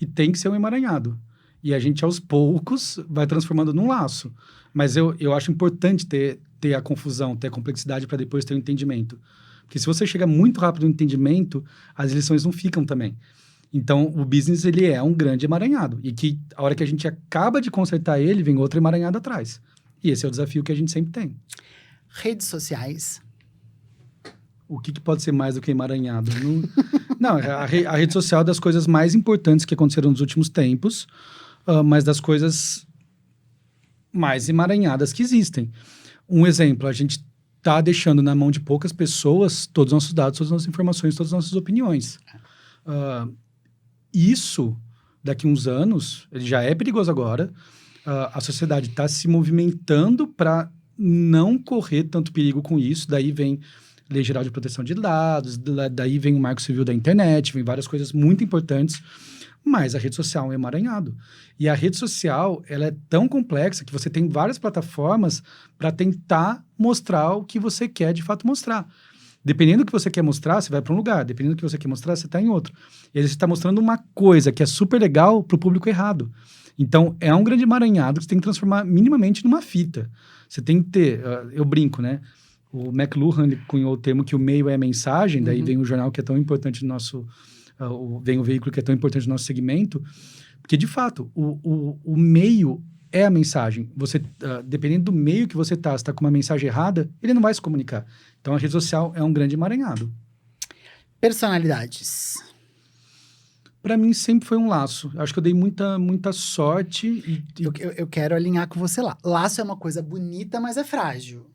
Speaker 2: E tem que ser um emaranhado. E a gente, aos poucos, vai transformando num laço. Mas eu acho importante ter a confusão, ter a complexidade para depois ter o entendimento. Porque se você chega muito rápido no entendimento, as lições não ficam também. Então, o business, ele é um grande emaranhado. E que, a hora que a gente acaba de consertar ele, vem outro emaranhado atrás. E esse é o desafio que a gente sempre tem.
Speaker 1: Redes sociais.
Speaker 2: O que pode ser mais do que emaranhado? Não, a rede social é das coisas mais importantes que aconteceram nos últimos tempos, mas das coisas mais emaranhadas que existem. Um exemplo, a gente está deixando na mão de poucas pessoas todos os nossos dados, todas as nossas informações, todas as nossas opiniões. Isso, daqui a uns anos, ele já é perigoso agora, a sociedade está se movimentando para não correr tanto perigo com isso, daí vem Lei Geral de Proteção de Dados, daí vem o Marco Civil da Internet, vem várias coisas muito importantes, mas a rede social é um emaranhado. E a rede social, ela é tão complexa que você tem várias plataformas para tentar mostrar o que você quer de fato mostrar. Dependendo do que você quer mostrar, você vai para um lugar. Dependendo do que você quer mostrar, você está em outro. E aí você está mostrando uma coisa que é super legal para o público errado. Então, é um grande emaranhado que você tem que transformar minimamente numa fita. Você tem que ter... eu brinco, né? O McLuhan ele cunhou o termo que o meio é a mensagem, daí vem o jornal que é tão importante no nosso... vem o veículo que é tão importante no nosso segmento, porque, de fato, o meio é a mensagem. Você, dependendo do meio que você está, se está com uma mensagem errada, ele não vai se comunicar. Então, a rede social é um grande emaranhado.
Speaker 1: Personalidades.
Speaker 2: Para mim, sempre foi um laço. Acho que eu dei muita sorte.
Speaker 1: Eu quero alinhar com você lá. Laço é uma coisa bonita, mas é frágil.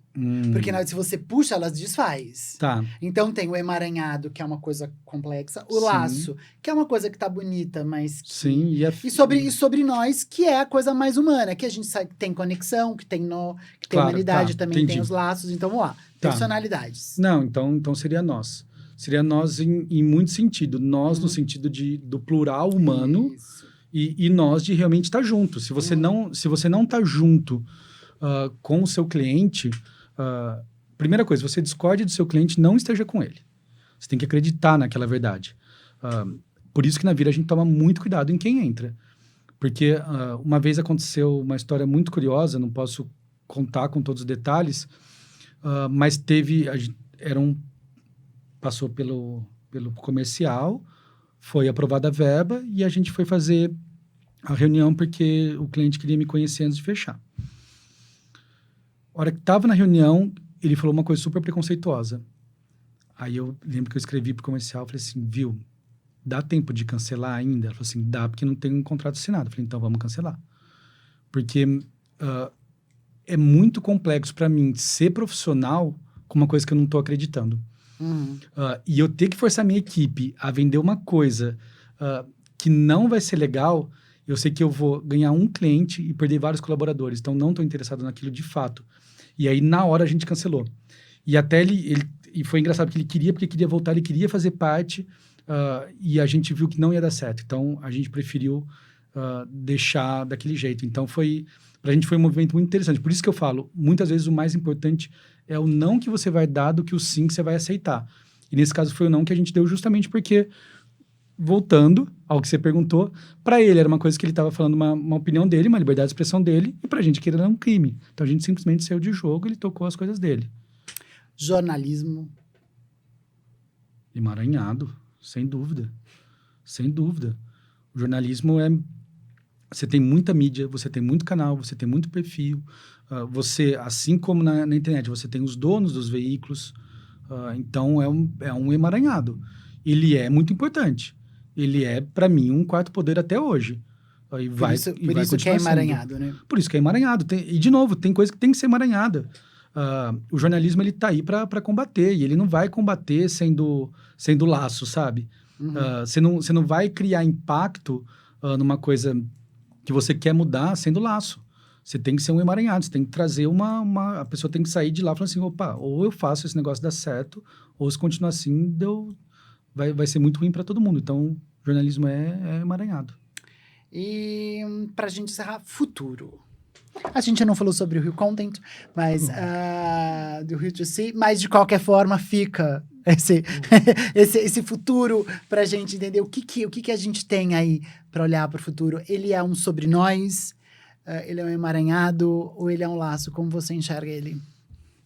Speaker 1: Porque se você puxa, ela desfaz.
Speaker 2: Tá.
Speaker 1: Então tem o emaranhado, que é uma coisa complexa. O
Speaker 2: Sim.
Speaker 1: laço, que é uma coisa que tá bonita, mas...
Speaker 2: Sim.
Speaker 1: E sobre nós, que é a coisa mais humana. Que a gente sabe que tem conexão, que tem que tem
Speaker 2: Claro,
Speaker 1: humanidade,
Speaker 2: tá,
Speaker 1: também
Speaker 2: entendi.
Speaker 1: tem os laços. Então, vamos lá.
Speaker 2: Tá.
Speaker 1: Personalidades.
Speaker 2: Não, então seria nós. Seria nós em muito sentido. Nós no sentido do plural humano.
Speaker 1: Isso.
Speaker 2: E nós de realmente estar junto. Se você não tá junto com o seu cliente... primeira coisa, você discorde do seu cliente, não esteja com ele. Você tem que acreditar naquela verdade. Por isso que na Vira a gente toma muito cuidado em quem entra. Porque uma vez aconteceu uma história muito curiosa, não posso contar com todos os detalhes, mas passou pelo comercial, foi aprovada a verba e a gente foi fazer a reunião porque o cliente queria me conhecer antes de fechar. A hora que estava na reunião, ele falou uma coisa super preconceituosa. Aí eu lembro que eu escrevi pro comercial, falei assim, viu, dá tempo de cancelar ainda? Ela falou assim, dá, porque não tem um contrato assinado. Eu falei, então vamos cancelar. Porque é muito complexo para mim ser profissional com uma coisa que eu não estou acreditando. E eu ter que forçar minha equipe a vender uma coisa que não vai ser legal, eu sei que eu vou ganhar um cliente e perder vários colaboradores. Então, não estou interessado naquilo de fato. E aí, na hora, a gente cancelou. E até e foi engraçado, porque ele queria voltar, ele queria fazer parte, e a gente viu que não ia dar certo. Então, a gente preferiu deixar daquele jeito. Então, pra gente foi um movimento muito interessante. Por isso que eu falo, muitas vezes o mais importante é o não que você vai dar do que o sim que você vai aceitar. E nesse caso foi o não que a gente deu justamente porque voltando ao que você perguntou, para ele era uma coisa que ele estava falando, uma opinião dele, uma liberdade de expressão dele, e pra gente aquilo era um crime. Então a gente simplesmente saiu de jogo, ele tocou as coisas dele.
Speaker 1: Jornalismo.
Speaker 2: Emaranhado, sem dúvida. Sem dúvida. O jornalismo é... Você tem muita mídia, você tem muito canal, você tem muito perfil. Você, assim como na internet, você tem os donos dos veículos. Então, é um emaranhado. Ele é muito importante. Ele é, para mim, um quarto poder até hoje.
Speaker 1: Por isso que é emaranhado, né?
Speaker 2: Por isso que é emaranhado. E, de novo, tem coisa que tem que ser emaranhada. O jornalismo, ele tá aí para combater. E ele não vai combater sendo laço, sabe?
Speaker 1: Uhum.
Speaker 2: Você não vai criar impacto numa coisa que você quer mudar sendo laço. Você tem que ser um emaranhado, você tem que trazer a pessoa tem que sair de lá falando assim, opa, ou eu faço esse negócio dar certo, ou se continuar assim, vai ser muito ruim para todo mundo. Então, jornalismo é emaranhado.
Speaker 1: E pra gente encerrar, futuro. A gente não falou sobre o Rio Content, mas do Rio to See, mas de qualquer forma fica esse futuro pra gente entender o que a gente tem aí pra olhar pro futuro. Ele é um sobre nós, ele é um emaranhado ou ele é um laço? Como você enxerga ele?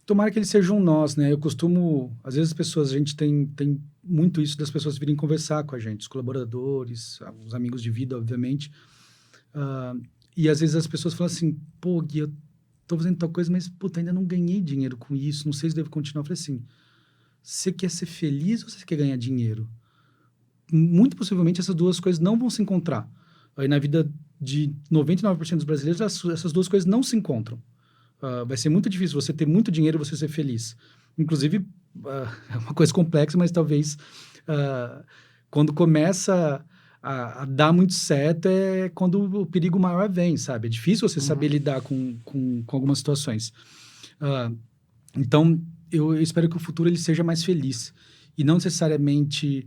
Speaker 2: Tomara que ele seja um nós, né? Eu costumo... Às vezes a gente tem muito isso das pessoas virem conversar com a gente, os colaboradores, os amigos de vida, obviamente. E às vezes as pessoas falam assim, pô, Gui, eu tô fazendo tal coisa, mas, puta, ainda não ganhei dinheiro com isso, não sei se devo continuar. Eu falei assim, você quer ser feliz ou você quer ganhar dinheiro? Muito possivelmente essas duas coisas não vão se encontrar. Aí na vida de 99% dos brasileiros, essas duas coisas não se encontram. Vai ser muito difícil você ter muito dinheiro e você ser feliz. Inclusive, é uma coisa complexa, mas talvez quando começa a dar muito certo é quando o perigo maior vem, sabe? É difícil você saber lidar com algumas situações. Então, eu espero que o futuro ele seja mais feliz. E não necessariamente...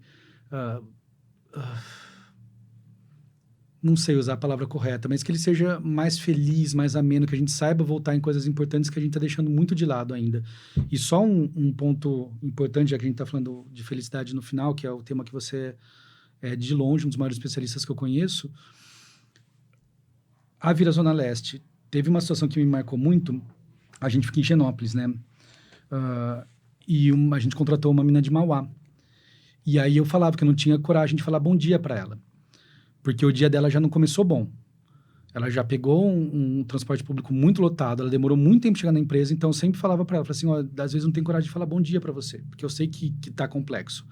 Speaker 2: não sei usar a palavra correta, mas que ele seja mais feliz, mais ameno, que a gente saiba voltar em coisas importantes que a gente está deixando muito de lado ainda. E só um ponto importante, já que a gente está falando de felicidade no final, que é o tema que você é de longe um dos maiores especialistas que eu conheço. A Vira Zona Leste teve uma situação que me marcou muito. A gente fica em Higienópolis, né? E a gente contratou uma menina de Mauá. E aí eu falava que eu não tinha coragem de falar bom dia para ela. Porque o dia dela já não começou bom. Ela já pegou um transporte público muito lotado, ela demorou muito tempo chegando na empresa, então eu sempre falava para ela, assim, ó, às vezes não tenho coragem de falar bom dia para você, porque eu sei que tá complexo.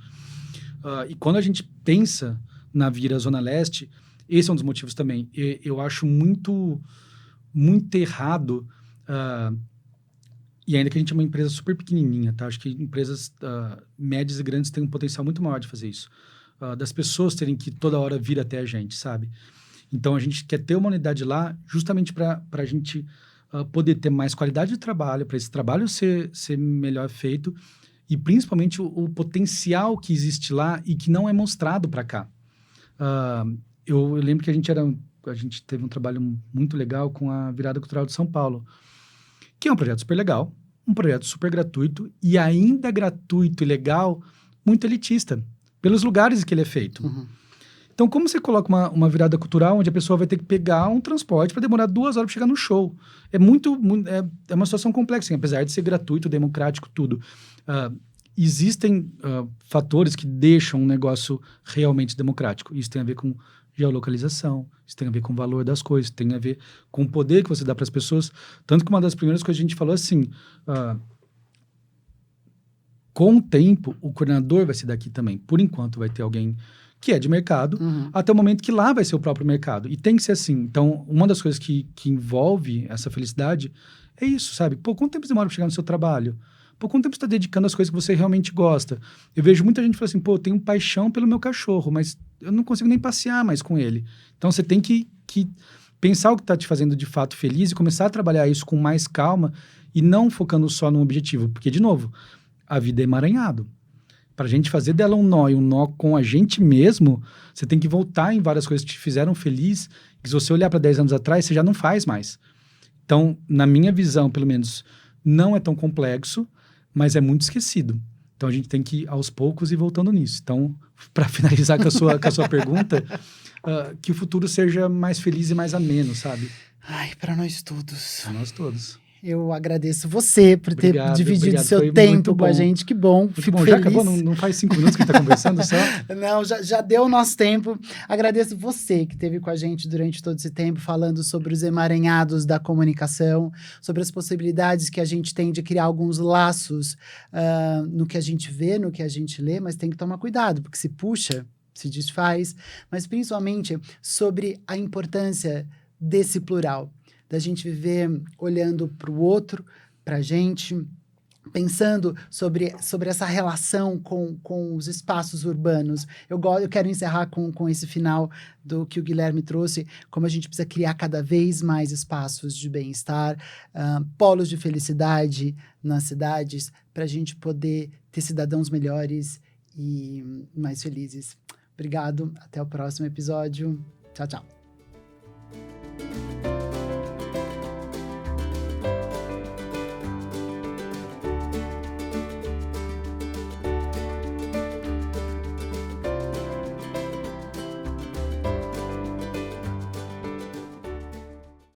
Speaker 2: E quando a gente pensa na Vira Zona Leste, esse é um dos motivos também. Eu acho muito, muito errado, e ainda que a gente é uma empresa super pequenininha, tá? Acho que empresas médias e grandes têm um potencial muito maior de fazer isso. Das pessoas terem que toda hora vir até a gente, sabe? Então, a gente quer ter uma unidade lá justamente para a gente poder ter mais qualidade de trabalho, para esse trabalho ser melhor feito e, principalmente, o potencial que existe lá e que não é mostrado para cá. Eu lembro que a gente teve um trabalho muito legal com a Virada Cultural de São Paulo, que é um projeto super legal, um projeto super gratuito e ainda gratuito e legal, muito elitista, pelos lugares que ele é feito. Então, como você coloca uma virada cultural onde a pessoa vai ter que pegar um transporte para demorar 2 horas para chegar no show? É uma situação complexa, assim, apesar de ser gratuito, democrático, tudo. Existem fatores que deixam um negócio realmente democrático. Isso tem a ver com geolocalização, isso tem a ver com o valor das coisas, tem a ver com o poder que você dá para as pessoas. Tanto que uma das primeiras coisas que a gente falou assim... com o tempo, o coordenador vai ser daqui também. Por enquanto, vai ter alguém que é de mercado, até o momento que lá vai ser o próprio mercado. E tem que ser assim. Então, uma das coisas que envolve essa felicidade é isso, sabe? Pô, quanto tempo você demora para chegar no seu trabalho? Pô, quanto tempo você está dedicando às coisas que você realmente gosta? Eu vejo muita gente falando assim, pô, eu tenho paixão pelo meu cachorro, mas eu não consigo nem passear mais com ele. Então, você tem que pensar o que está te fazendo de fato feliz e começar a trabalhar isso com mais calma e não focando só no objetivo. Porque, de novo... a vida é emaranhado. Para a gente fazer dela um nó e um nó com a gente mesmo, você tem que voltar em várias coisas que te fizeram feliz, que se você olhar para 10 anos atrás, você já não faz mais. Então, na minha visão, pelo menos, não é tão complexo, mas é muito esquecido. Então, a gente tem que ir aos poucos e voltando nisso. Então, para finalizar com a sua pergunta, que o futuro seja mais feliz e mais ameno, sabe?
Speaker 1: Ai, para nós todos.
Speaker 2: Para nós todos.
Speaker 1: Eu agradeço você por ter dividido seu
Speaker 2: Foi
Speaker 1: tempo com a gente. Que bom,
Speaker 2: muito
Speaker 1: fico
Speaker 2: bom.
Speaker 1: feliz.
Speaker 2: Já acabou? Não faz 5 minutos que a gente está conversando só?
Speaker 1: Não, já deu o nosso tempo. Agradeço você que esteve com a gente durante todo esse tempo, falando sobre os emaranhados da comunicação, sobre as possibilidades que a gente tem de criar alguns laços no que a gente vê, no que a gente lê, mas tem que tomar cuidado, porque se puxa, se desfaz, mas principalmente sobre a importância desse plural, da gente viver olhando para o outro, para a gente, pensando sobre essa relação com os espaços urbanos. Eu quero encerrar com esse final do que o Guilherme trouxe, como a gente precisa criar cada vez mais espaços de bem-estar, polos de felicidade nas cidades, para a gente poder ter cidadãos melhores e mais felizes. Obrigado, até o próximo episódio. Tchau, tchau.